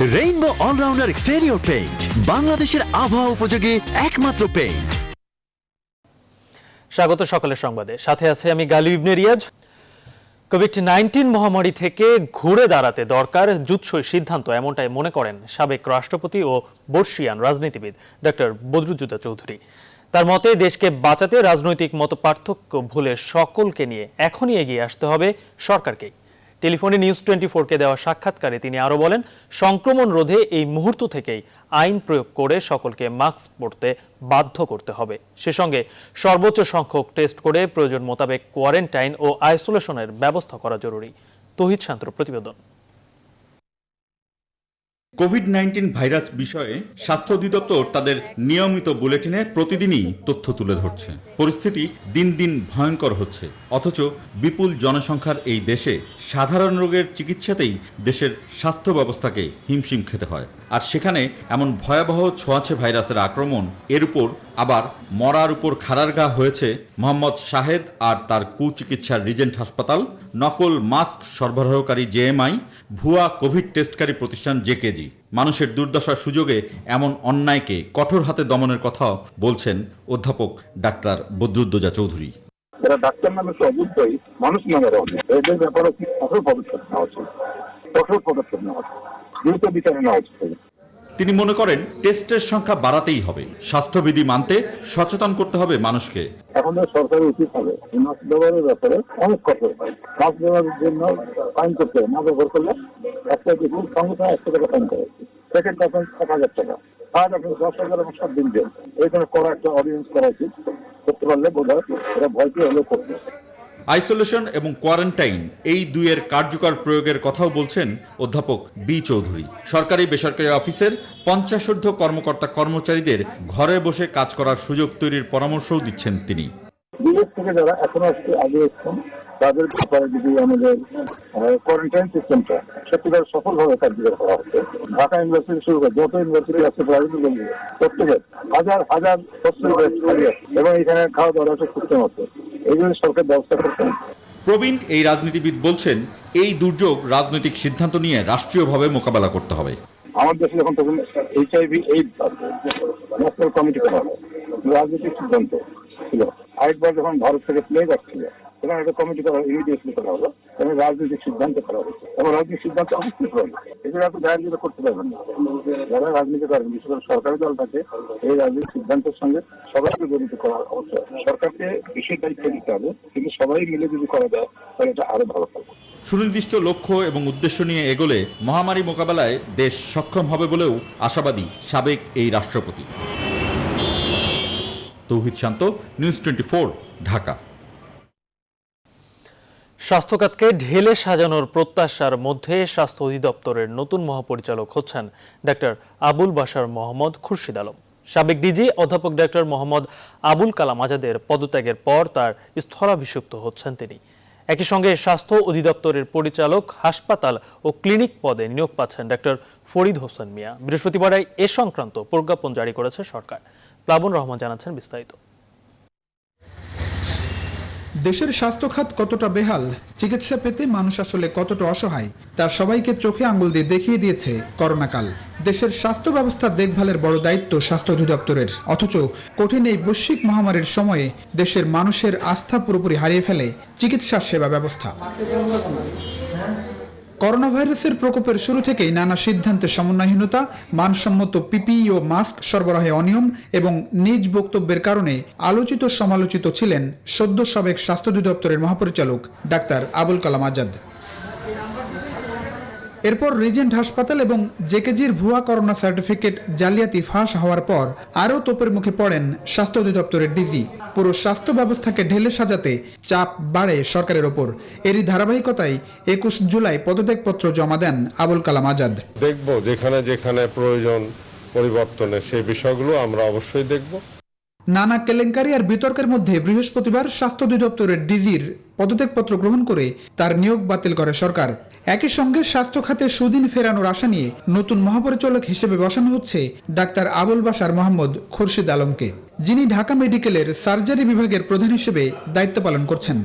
Rainbow allrounder exterior paint, বাংলাদেশের আবহাওয়া উপযোগী একমাত্র পেইন্ট। স্বাগত সকালের সংবাদে, সাথে আছে আমি গালিব ইবনে রিয়াজ। কোভিড-19 মহামারী থেকে ঘুরে দাঁড়াতে দরকার জুৎসই সিদ্ধান্ত, এমনটাই মনে করেন সাবেক রাষ্ট্রপতি ও বর্ষিয়ান রাজনীতিবিদ ডক্টর বদরুদ্দোজা চৌধুরী। তার মতে দেশকে বাঁচাতে রাজনৈতিক মতপার্থক্য ভুলে সকলকে নিয়ে এখনই এগিয়ে আসতে হবে সরকারকেই। টেলিফোনে নিউজ 24-কে দেওয়া সাক্ষাৎকারে তিনি আরও বলেন, সংক্রমণ রোধে এই মুহূর্ত থেকেই আইন প্রয়োগ করে সকলকে মাস্ক পরতে বাধ্য করতে হবে। সে সঙ্গে সর্বোচ্চ সংখ্যক টেস্ট করে প্রয়োজন মোতাবেক কোয়ারেন্টাইন ও আইসোলেশনের ব্যবস্থা করা জরুরি। তৌহিদ শান্তর প্রতিবেদন। কোভিড-19 ভাইরাস বিষয়ে স্বাস্থ্য অধিদপ্তর তাদের নিয়মিত বুলেটিনে প্রতিদিনই তথ্য তুলে ধরছে। পরিস্থিতি দিন দিন ভয়ঙ্কর হচ্ছে, অথচ বিপুল জনসংখ্যার এই দেশে সাধারণ রোগের চিকিৎসাতেই দেশের স্বাস্থ্য ব্যবস্থাকে হিমশিম খেতে হয়। আর সেখানে এমন ভয়াবহ ছোঁয়াচে ভাইরাসের আক্রমণ, এর উপর আবার মরার উপর খাড়ার ঘা হয়েছে মোহাম্মদ শাহেদ আর তার কুচিকিৎসার রিজেন্ট হাসপাতাল, নকল মাস্ক সরবরাহকারী জেএমআই, ভুয়া কোভিড টেস্টকারী প্রতিষ্ঠান জেকেজি। মানুষের দুর্দশার সুযোগে এমন অন্যায়কে কঠোর হাতে দমনের কথাও বলছেন অধ্যাপক ডাক্তার বদরুদ্দোজা চৌধুরী। যারা ডাক্তার নামে তো অবশ্যই মানুষ নামের অবশ্যই এদের ব্যাপারে কঠোর পদক্ষেপ নেওয়া উচিত, কঠোর পদক্ষেপ নেওয়া উচিত, দ্রুত বিচারে নেওয়া উচিত। তিনি মনে করেন টেস্টের সংখ্যা বাড়াতেই হবে, স্বাস্থ্যবিধি মানতে সচেতন করতে হবে মানুষকে। এখন সরকারের উচিত হবে মাস্ক ব্যবহারের ব্যাপারে অনেক কঠোর হয়। মাস্ক ব্যবহারের জন্য ফাইন করতে হবে, না ব্যবহার করলে একটা দেখুন সঙ্গে 100 টাকা ফাইন করা উচিত, সেকেন্ড পারসেন্ট 1,000 টাকা, আর আপনি 10,000 এবং 7 দিন দেন। এইখানে করা একটা অডিয়েন্স করা উচিত, করতে পারলে বোধ হয় এরা ভয় পেয়ে হলেও করতে হবে। আইসোলেশন এবং কোয়ারেন্টাইন এই দুইয়ের কার্যকর প্রয়োগের কথাও বলছেন অধ্যাপক বি চৌধুরী। সরকারি বেসরকারি অফিসের 50 কর্মকর্তা কর্মচারীদের ঘরে বসে কাজ করার সুযোগ তৈরির পরামর্শও দিচ্ছেন তিনি। বিদেশ থেকে যারা এখন আসছে আগে এসছেন তাদের ব্যাপারে যদি আমাদের কোয়ারেন্টাইন সিস্টেমটা সত্যিকার সফলভাবে কার্যকর করা হচ্ছে, ঢাকা ইউনিভার্সিটি শুরু করে যত ইউনিভার্সিটি আছে প্রাইভেট প্রত্যেকের হাজার হাজার এবং এখানে খাওয়া দাওয়ার একটা সিস্টেম আছে, এইগুলো সরকার ব্যবস্থা করতে। প্রবীণ এই রাজনীতিবিদ বলছেন, এই দুর্যোগ রাজনৈতিক সিদ্ধান্ত নিয়ে রাষ্ট্রীয়ভাবে মোকাবেলা করতে হবে। আমার দেশে যখন তখন HIV এইডস ন্যাশনাল কমিটি করা হয়, রাজনৈতিক সিদ্ধান্ত ছিল। আরেকবার যখন ভারত থেকে প্লেগ আসছিল তখন একটা কমিটি করা ইমিডিয়েটলি করা হলো, এবং রাজনৈতিক সিদ্ধান্ত করা হয়েছে, এবং রাজনৈতিক সিদ্ধান্ত অবশ্যই হবে। এগুলো এত গায়ে করতে পারবেন না। যারা রাজনীতি করেন, বিশেষ করে সরকারি দল থাকে, এই রাজনৈতিক সিদ্ধান্তের সঙ্গে সবাইকে জড়িত করা অবশ্যই। সরকারকে বিশেষ দায়িত্ব দিতে হবে, কিন্তু সবাই মিলে যদি করা যায় তাহলে এটা আরো ভালো হবে। সুনির্দিষ্ট লক্ষ্য এবং উদ্দেশ্য নিয়ে এগোলে মহামারী মোকাবেলায় দেশ সক্ষম হবে বলেও আশাবাদী সাবেক এই রাষ্ট্রপতি। তৌহিদ শান্ত, নিউজ 24, ঢাকা। স্বাস্থ্যখাতকে ঢেলে সাজানোর প্রত্যাশার মধ্যে স্বাস্থ্য অধিদপ্তরের নতুন মহাপরিচালক হচ্ছেন ডক্টর আবুল বাশার মোহাম্মদ খুরশিদ আলম। সাবেক ডিজি অধ্যাপক ডক্টর মোহাম্মদ আবুল কালাম আজাদের পদত্যাগের পর তার স্থলাভিষিক্ত হচ্ছেন তিনি। একই সঙ্গে স্বাস্থ্য অধিদপ্তরের পরিচালক, হাসপাতাল ও ক্লিনিক পদে নিয়োগ পাচ্ছেন ডক্টর ফরিদ হোসেন মিয়া। বৃহস্পতিবার এ সংক্রান্ত প্রজ্ঞাপন জারি করেছে সরকার। প্লাবন রহমান জানাচ্ছেন বিস্তারিত। দেশের স্বাস্থ্য খাত কতটা বেহাল, চিকিৎসা পেতে মানুষ আসলে কতটা অসহায়, তা সবাইকে চোখে আঙুল দিয়ে দেখিয়ে দিয়েছে করোনাকাল। দেশের স্বাস্থ্য ব্যবস্থার দেখভালের বড় দায়িত্ব স্বাস্থ্য অধিদপ্তরের, অথচ কঠিন এই বৈশ্বিক মহামারীর সময়ে দেশের মানুষের আস্থা পুরোপুরি হারিয়ে ফেলে চিকিৎসা সেবা ব্যবস্থা। করোনা ভাইরাসের প্রকোপের শুরু থেকেই নানা সিদ্ধান্তের সমন্বয়হীনতা, মানসম্মত পিপিই ও মাস্ক সরবরাহে অনিয়ম এবং নিজ বক্তব্যের কারণে আলোচিত সমালোচিত ছিলেন সদ্য সাবেক স্বাস্থ্য অধিদপ্তরের মহাপরিচালক ডাক্তার আবুল কালাম আজাদ। এরপর রিজেন্ট হাসপাতাল এবং জেকেজির ভুয়া করোনা সার্টিফিকেট জালিয়াতি ফাঁস হওয়ার পর আরও তোপের মুখে পড়েন স্বাস্থ্য অধিদপ্তরের ডিজি। পুরো স্বাস্থ্য ব্যবস্থাকে ঢেলে সাজাতে চাপ বাড়ে সরকারের ওপর। এরই ধারাবাহিকতায় 21 জুলাই পদত্যাগপত্র জমা দেন আবুল কালাম আজাদ। দেখব যেখানে যেখানে প্রয়োজন পরিবর্তনের সেই বিষয়গুলো আমরা অবশ্যই দেখব। নানা কেলেঙ্কারি আর বিতর্কের মধ্যে বৃহস্পতিবার স্বাস্থ্য অধিদপ্তরের ডিজির পদত্যাগপত্র গ্রহণ করে তার নিয়োগ বাতিল করে সরকার। একই সঙ্গে স্বাস্থ্য খাতে সুদিন ফেরানোর আশা নিয়ে নতুন মহাপরিচালক হিসেবে বসানো হচ্ছে ডাক্তার আবুল বাশার মোহাম্মদ খুরশিদ আলমকে, যিনি ঢাকা মেডিকেলের সার্জারি বিভাগের প্রধান হিসেবে দায়িত্ব পালন করছেন।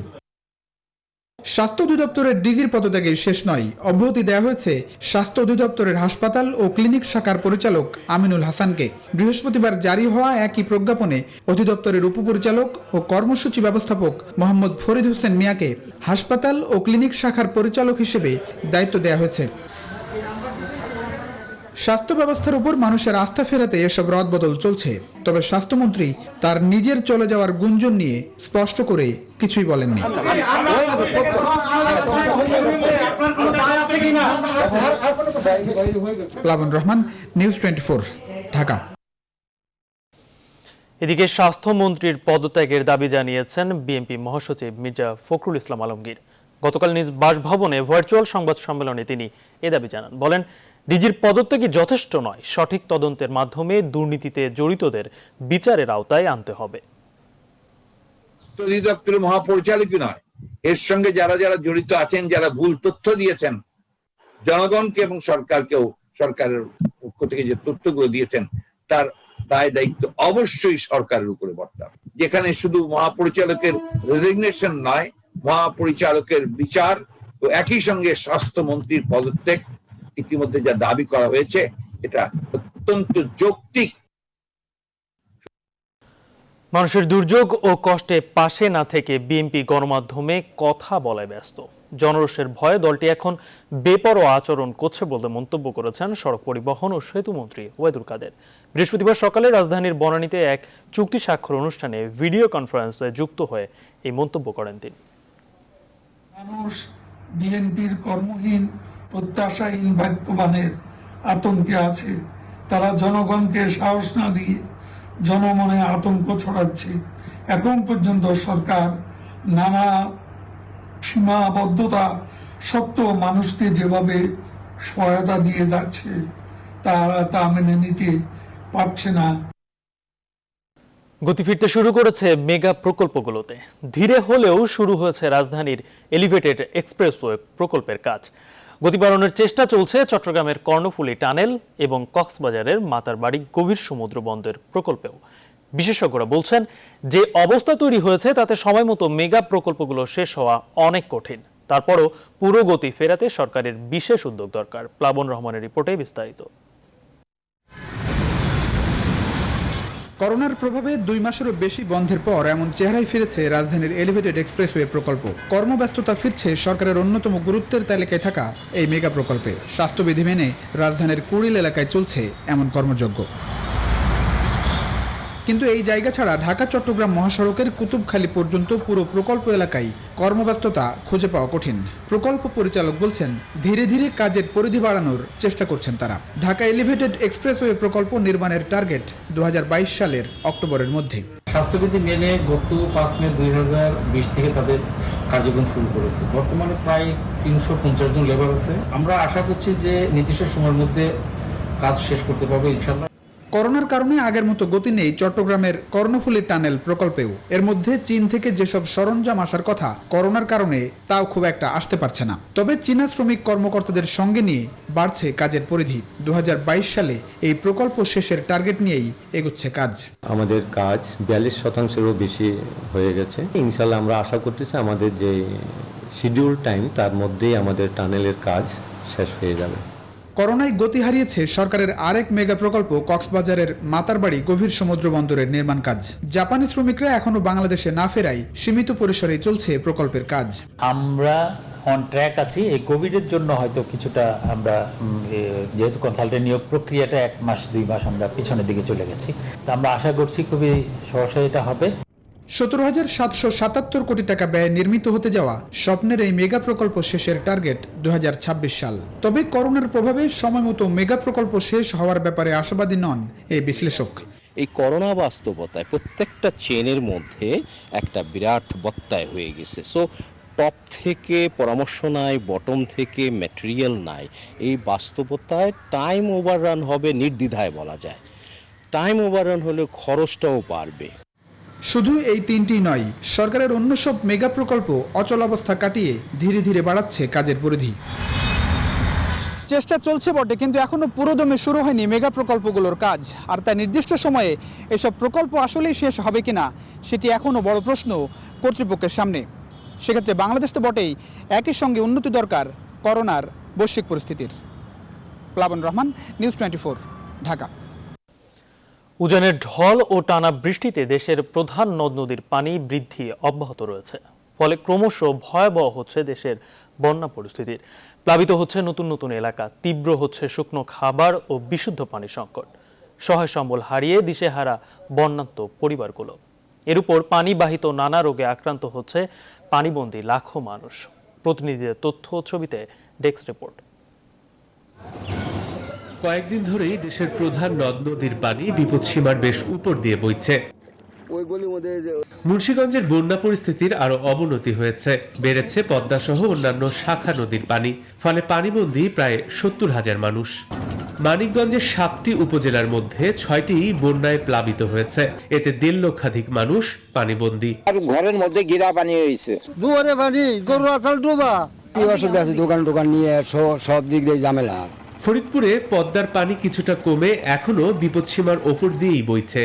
স্বাস্থ্য অধিদপ্তরের ডিজির পদত্যাগে শেষ নয়, অব্যাহতি দেওয়া হয়েছে স্বাস্থ্য অধিদপ্তরের হাসপাতাল ও ক্লিনিক শাখার পরিচালক আমিনুল হাসানকে। বৃহস্পতিবার জারি হওয়া একই প্রজ্ঞাপনে অধিদপ্তরের উপপরিচালক ও কর্মসূচি ব্যবস্থাপক মোহাম্মদ ফরিদ হোসেন মিয়াকে হাসপাতাল ও ক্লিনিক শাখার পরিচালক হিসেবে দায়িত্ব দেওয়া হয়েছে। স্বাস্থ্য ব্যবস্থার উপর মানুষের আস্থা ফেরাতে এসব রদবদল চলছে, তবে স্বাস্থ্যমন্ত্রী তার নিজের চলে যাওয়ার গুঞ্জন নিয়ে স্পষ্ট করে কিছুই বলেননি। প্লাবন রহমান, নিউজ 24, ঢাকা। এদিকে স্বাস্থ্যমন্ত্রীর পদত্যাগের দাবি জানিয়েছেন বিএনপি মহাসচিব মির্জা ফখরুল ইসলাম আলমগীর। গতকাল নিজ বাসভবনে ভার্চুয়াল সংবাদ সম্মেলনে তিনি এ দাবি জানান। বলেন, ডিজির পদত্যাগই যথেষ্ট নয়, সঠিক তদন্তের মাধ্যমে দুর্নীতিতে জড়িতদের বিচারের আওতায় আনতে হবে। অধিদপ্তরের মহাপরিচালকই নয়, এর সঙ্গে যারা যারা জড়িত আছেন, যারা ভুল তথ্য দিয়েছেন জনগণকে এবং সরকারকেও, সরকারের পক্ষ থেকে যে তথ্যগুলো দিয়েছেন তার দায় দায়িত্ব অবশ্যই সরকারের উপরে বর্তাবে। যেখানে শুধু মহাপরিচালকের রেজিগনেশন নয়, মহাপরিচালকের বিচার ও একই সঙ্গে স্বাস্থ্যমন্ত্রীর পদত্যাগ ইতিমধ্যে যা দাবি করা হয়েছে এটা অত্যন্ত যৌক্তিক। মানুষের দুর্যোগ ও কষ্টে পাশে না থেকে বিএনপি গণমাধ্যমে কথা বলায় ব্যস্ত। জনরোষের ভয়ে দলটি এখন বেপরোয়া আচরণ করছে বলে মন্তব্য করেছেন সড়ক পরিবহন ও সেতুমন্ত্রী ওবায়দুল কাদের। বৃহস্পতিবার সকালে রাজধানীর বনানীতে এক চুক্তি স্বাক্ষর অনুষ্ঠানে ভিডিও কনফারেন্সে যুক্ত হয়ে এই মন্তব্য করেন তিনি। মানুষ বিএনপির কর্মহীন, প্রত্যাশাহীন ভাগ্যবানের আতঙ্কে আছে। তারা জনগণকে সাহস না দিয়ে জনমনে আতঙ্ক ছড়াচ্ছে। এখন পর্যন্ত সরকার নানা সীমাবদ্ধতা সত্ত্বেও মানুষকে যেভাবে সহায়তা দিয়ে যাচ্ছে তারা তা মেনে নিতে পারছে না। গতি ফিরতে শুরু করেছে মেগা প্রকল্পগুলোতে। ধীরে হলেও শুরু হয়েছে রাজধানীর এলিভেটেড এক্সপ্রেসওয়ে প্রকল্পের কাজ। গতি বাড়ানোর চেষ্টা চলছে চট্টগ্রামের কর্ণফুলী টানেল এবং কক্সবাজারের মাতারবাড়ি গভীর সমুদ্র বন্দর প্রকল্পেও। বিশেষজ্ঞরা বলছেন, যে অবস্থা তৈরি হয়েছে তাতে সময় মতো মেগা প্রকল্পগুলো শেষ হওয়া অনেক কঠিন। তারপরও পুরো গতি ফেরাতে সরকারের বিশেষ উদ্যোগ দরকার। প্লাবন রহমানের রিপোর্টে বিস্তারিত। করোনার প্রভাবে 2 মাসেরও বেশি বন্ধের পর এমন চেহারায় ফিরেছে রাজধানীর এলিভেটেড এক্সপ্রেসওয়ে প্রকল্প। কর্মব্যস্ততা ফিরছে সরকারের অন্যতম গুরুত্বের তালিকায় থাকা এই মেগা প্রকল্পে। স্বাস্থ্যবিধি মেনে রাজধানীর কুড়িল এলাকায় চলছে এমন কর্মযজ্ঞ। কিন্তু এই জায়গা ছাড়া ঢাকা চট্টগ্রাম মহাসড়কের কুতুবখালী পর্যন্ত পুরো প্রকল্প এলাকায় কর্মব্যস্ততা খুঁজে পাওয়া কঠিন। প্রকল্প পরিচালক বলছেন, ধীরে ধীরে কাজের পরিধি বাড়ানোর চেষ্টা করছেন তারা। ঢাকা এলিভেটেড এক্সপ্রেসওয়ে প্রকল্প নির্মাণের টার্গেট 2022 সালের অক্টোবরের মধ্যে। স্বাস্থ্যবিধি মেনে গত 5 মে 2020 থেকে তাদের কার্যক্রম শুরু করেছে। বর্তমানে প্রায় 350 জন লেবার আছে। আমরা আশা করছি যে নির্দিষ্ট সময়ের মধ্যে কাজ শেষ করতে পারবো ইনশাআল্লাহ। করোনার কারণে আগের মতো গতি নেই চট্টগ্রামের কর্ণফুলী টানেল প্রকল্পেও। এর মধ্যে চীন থেকে যেসব সরঞ্জাম আসার কথা করোনার কারণে তাও খুব একটা আসতে পারছে না। তবে চীনা শ্রমিক কর্মকর্তাদের সঙ্গে নিয়ে বাড়ছে কাজের পরিধি। 2022 সালে এই প্রকল্প শেষের টার্গেট নিয়েই এগোচ্ছে কাজ। আমাদের কাজ 42%-এরও বেশি হয়ে গেছে। ইনশাআল্লাহ আমরা আশা করতেছি আমাদের যে শিডিউল টাইম তার মধ্যেই আমাদের টানেলের কাজ শেষ হয়ে যাবে। করোনায় গতি হারিয়েছে সরকারের আরেক মেগা প্রকল্প কক্সবাজারের মাতারবাড়ি গভীর সমুদ্র বন্দরের নির্মাণ কাজ। জাপানি শ্রমিকরা এখনো বাংলাদেশে না ফেরায় সীমিত পরিসরে চলছে প্রকল্পের কাজ। আমরা অন ট্র্যাক আছি। এই কোভিডের জন্য হয়তো কিছুটা আমরা যেহেতু কনসালটেন্ট নিয়োগ প্রক্রিয়াটা 1 মাস 2 মাস আমরা পিছনের দিকে চলে গেছি, তা আমরা আশা করছি খুবই সহসা এটা হবে। 17,777 কোটি টাকা ব্যয়ে নির্মিত হতে যাওয়া স্বপ্নের এই মেগা প্রকল্প শেষের টার্গেট 2026 সাল। তবে করোনার প্রভাবে সময়মতো মেগা প্রকল্প শেষ হওয়ার ব্যাপারে আশাবাদী নন এই বিশ্লেষক। এই করোনা বাস্তবতায় প্রত্যেকটা চেনের মধ্যে একটা বিরাট বত্তায় হয়ে গেছে। সো টপ থেকে পরামর্শ নাই, বটম থেকে ম্যাটেরিয়াল নাই। এই বাস্তবতায় টাইম ওভাররান হবে নির্দ্বিধায় বলা যায়। টাইম ওভাররান হলে খরচটাও বাড়বে। শুধু এই 3টি নয়, সরকারের অন্য সব মেগা প্রকল্প অচলাবস্থা কাটিয়ে ধীরে ধীরে বাড়াচ্ছে কাজের পরিধি। চেষ্টা চলছে বটে, কিন্তু এখনো পুরোদমে শুরু হয়নি মেগা প্রকল্পগুলোর কাজ। আর তাই নির্দিষ্ট সময়ে এসব প্রকল্প আসলেই শেষ হবে কিনা সেটি এখনো বড় প্রশ্ন কর্তৃপক্ষের সামনে। সেক্ষেত্রে বাংলাদেশ তো বটেই, একই সঙ্গে উন্নতি দরকার করোনার বৈশ্বিক পরিস্থিতির। প্লাবন রহমান, নিউজ 24, ঢাকা। উজানের ঢল ও টানা বৃষ্টিতে দেশের প্রধান নদ নদীর পানি বৃদ্ধি অব্যাহত রয়েছে, ফলে ক্রমশ ভয়াবহ হচ্ছে দেশের বন্যা পরিস্থিতির। প্লাবিত হচ্ছে নতুন নতুন এলাকা, তীব্র হচ্ছে শুকনো খাবার ও বিশুদ্ধ পানি সংকট। সহায় সম্বল হারিয়ে দিশেহারা বন্যাত্ম পরিবারগুলো। এর উপর পানিবাহিত নানা রোগে আক্রান্ত হচ্ছে পানিবন্দী লাখো মানুষ। প্রতিনিধিদের তথ্য ছবিতে ডেস্ক রিপোর্ট। কয়েকদিন ধরেই দেশের প্রধান নদ নদীর পানি বিপদসীমার বেশ উপর দিয়ে বইছে। মুন্সিগঞ্জের বন্যা পরিস্থিতির আরো অবনতি হয়েছে, বেড়েছে পদ্মা সহ অন্যান্য শাখা নদীর পানি, ফলে পানিবন্দী প্রায় 70,000 মানুষ। মানিকগঞ্জের 7টি উপজেলার মধ্যে 6টি বন্যায় প্লাবিত হয়েছে, এতে 1.5 লক্ষাধিক মানুষ পানিবন্দী। ঘরের মধ্যে গিরা পানি হয়েছে, জোরে পানি, গরু আসাল ডোবা, দোকান নিয়ে সব দিক দিয়ে ঝামেলা। ফরিদপুরে পদ্মার পানি কিছুটা কমে এখনো বিপদসীমার ওপর দিয়েই বইছে।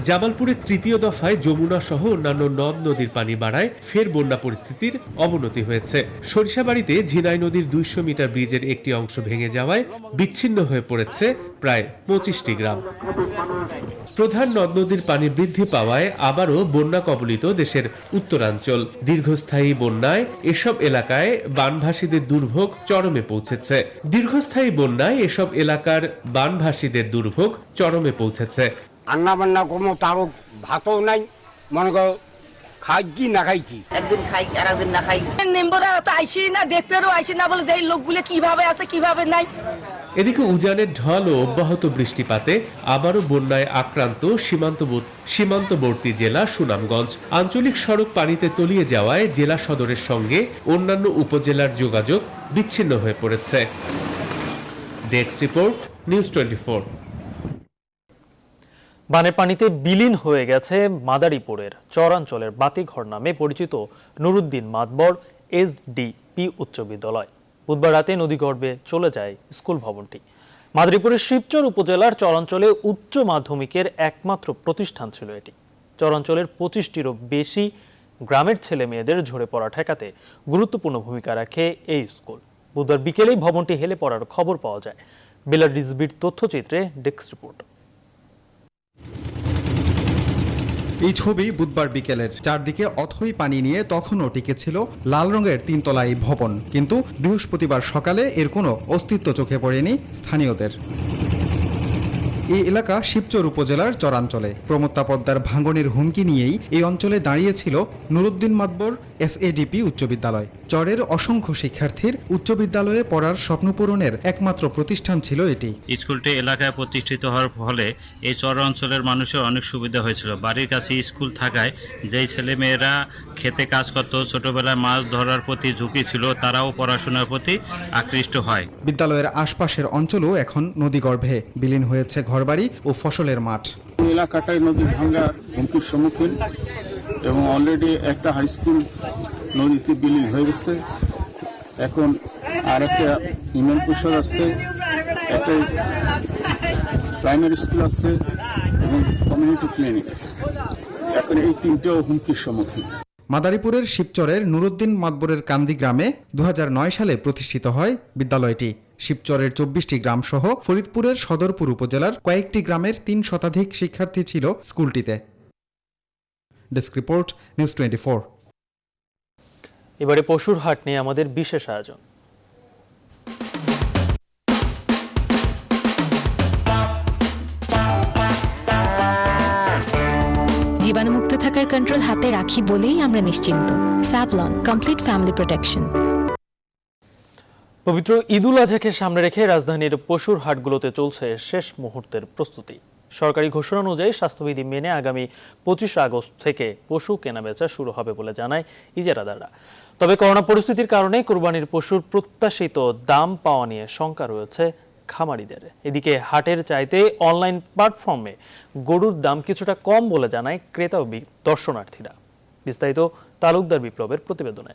জামালপুরের 3য় দফায় যমুনা সহ অন্যান্য নদ নদীর পানি বাড়ায় ফের বন্যা পরিস্থিতির অবনতি হয়েছে। সরিষাবাড়িতে ঝিনাই নদীর 200 মিটার ব্রিজের একটি অংশ ভেঙে যাওয়ায় বিচ্ছিন্ন হয়ে পড়েছে প্রায় 25টি গ্রাম। প্রধান নদ নদীর পানি বৃদ্ধি পাওয়ায় আবারও বন্যা কবলিত দেশের উত্তরাঞ্চল। দীর্ঘস্থায়ী বন্যায় এসব এলাকায় বানভাসীদের দুর্ভোগ চরমে পৌঁছেছে। এসব এলাকার বানভাসীদের দুর্ভোগ চরমে পৌঁছেছে। রান্না বান্না কোনো তারও ভাতও নাই, মনে করো খাই কি না খাই কি, একদিন খাই আর একদিন না খাই। মেম্বার আইসি না, দেখতেও আইসি না, বলে এই লোকগুলো কিভাবে আছে কিভাবে নাই। এদিকে উজানের ঢল ও অব্যাহত বৃষ্টিপাতে আবারও বন্যায় আক্রান্ত সীমান্তবর্তী জেলা সুনামগঞ্জ। আঞ্চলিক সড়ক পানিতে তলিয়ে যাওয়ায় জেলা সদরের সঙ্গে অন্যান্য উপজেলার যোগাযোগ বিচ্ছিন্ন হয়ে পড়েছে। Desk report, news 24। বানের পানিতে বিলীন হয়ে গেছে মাদারীপুরের চরাঞ্চলের বাতিঘর নামে পরিচিত নুরুদ্দিন মাতবর এসডিপি উচ্চ বিদ্যালয়। বুধবার রাতে নদীগর্ভে চলে যায় স্কুল ভবনটি। মাদারীপুরের শিবচর উপজেলার চরাঞ্চলে উচ্চ মাধ্যমিকের একমাত্র প্রতিষ্ঠান ছিল এটি। চরাঞ্চলের 25টিরও বেশি গ্রামের ছেলে মেয়েদের ঝরে পড়া ঠেকাতে গুরুত্বপূর্ণ ভূমিকা রাখে এই স্কুল। বুধবার বিকেলেই ভবনটি হেলে পড়ার খবর পাওয়া যায়। বেলার রিজবির তথ্যচিত্রে ডেস্ক রিপোর্ট। এই ছবি বুধবার বিকেলের। চারদিকে অথই পানি নিয়ে তখনও টিকে ছিল লাল রঙের 3তলা এই ভবন, কিন্তু বৃহস্পতিবার সকালে এর কোনো অস্তিত্ব চোখে পড়েনি স্থানীয়দের। এই এলাকা শিবচর উপজেলার চরাঞ্চলে। প্রমত্তা পদ্মার ভাঙনের হুমকি নিয়েই এই অঞ্চলে দাঁড়িয়েছিল নুরুদ্দিন মাতবর এসএডিপি উচ্চ বিদ্যালয়। চরের অসংখ্য শিক্ষার্থীর উচ্চ বিদ্যালয়ে পড়ার স্বপ্ন পূরণের একমাত্র প্রতিষ্ঠান ছিল এটি। স্কুলটি এলাকায় প্রতিষ্ঠিত হওয়ার ফলে এই চর অঞ্চলের মানুষের অনেক সুবিধা হয়েছিল। বাড়ির কাছে স্কুল থাকায় যেই ছেলেমেয়েরা খেতে কাজ করত, ছোটবেলায় মাছ ধরার প্রতি ঝুঁকি ছিল, তারাও পড়াশোনার প্রতি আকৃষ্ট হয়। বিদ্যালয়ের আশপাশের অঞ্চলও এখন নদীগর্ভে বিলীন হয়েছে ঘরবাড়ি ও ফসলের মাঠ। এলাকাটায় নদী ভাঙ্গার হুমকির সম্মুখীন এবং অলরেডি একটা হাই স্কুল নদীতে বিলীন হয়ে গেছে। এখন আর একটা ইউনিয়ন পরিষদ আছে, একটা প্রাইমারি স্কুল আছে এবং কমিউনিটি ক্লিনিক। এখন এই তিনটেও হুমকির সম্মুখীন। মাদারীপুরের শিবচরের নুরুদ্দিন মাতবরের কান্দি গ্রামে 2009 সালে প্রতিষ্ঠিত হয় বিদ্যালয়টি। শিবচরের 24টি গ্রাম সহ ফরিদপুরের সদরপুর উপজেলার কয়েকটি গ্রামের 3 শতাধিক শিক্ষার্থী ছিল স্কুলটিতে। Desk report, news 24। এবারে পশুর হাট নিয়ে আমাদের বিশেষ আয়োজন। জীবাণুমুক্ত থাকার কন্ট্রোল হাতে রাখি বলেই আমরা নিশ্চিন্ত। Savlon complete family protection. পবিত্র ঈদুল আজহাকে সামনে রেখে রাজধানীর পশুর হাটগুলোতে চলছে শেষ মুহূর্তের প্রস্তুতি। সরকারি ঘোষণা অনুযায়ী স্বাস্থ্যবিধি মেনে আগামী 25 আগস্ট থেকে পশু কেনাবেচা শুরু হবে বলে জানায় ইজারাদাররা। তবে করোনা পরিস্থিতির কারণে কোরবানির পশুর প্রত্যাশিত দাম পাওয়া নিয়ে শঙ্কা রয়েছে খামারিদের। এদিকে হাটের চাইতে অনলাইন প্ল্যাটফর্মে গরুর দাম কিছুটা কম বলে জানায় ক্রেতা ও দর্শনার্থীরা। বিস্তারিত তালুকদার বিপ্লবের প্রতিবেদনে।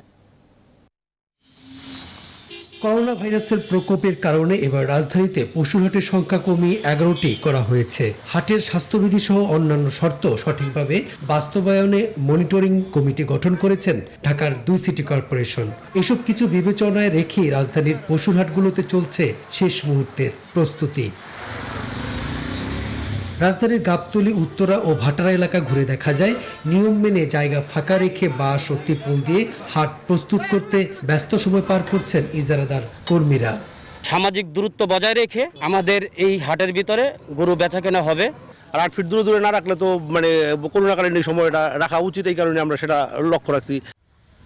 করোনা ভাইরাসের প্রকোপের কারণে এবার রাজধানীতে পশুর হাটের সংখ্যা কমিয়ে 11টি করা হয়েছে। হাটের স্বাস্থ্যবিধি সহ অন্যান্য শর্ত সঠিকভাবে বাস্তবায়নে মনিটরিং কমিটি গঠন করেছেন ঢাকার 2 সিটি কর্পোরেশন। এসব কিছু বিবেচনায় রেখে রাজধানীর পশুর হাটগুলোতে চলছে শেষ মুহূর্তের প্রস্তুতি। রাজধানীর গাবতলী, উত্তরা ও ভাটারা এলাকা ঘুরে দেখা যায় নিয়ম মেনে জায়গা ফাঁকা রেখে বাঁশ ও ত্রিপল দিয়ে হাট প্রস্তুত করতে ব্যস্ত সময় পার করছেন ইজারাদার কর্মীরা। সামাজিক দূরত্ব বজায় রেখে আমাদের এই হাটের ভিতরে গরু বেচা কেনা হবে। আর 8 ফিট দূরে দূরে না রাখলে তো করোনাকালীন এই সময়টা রাখা উচিত, এই কারণে আমরা সেটা লক্ষ্য রাখছি।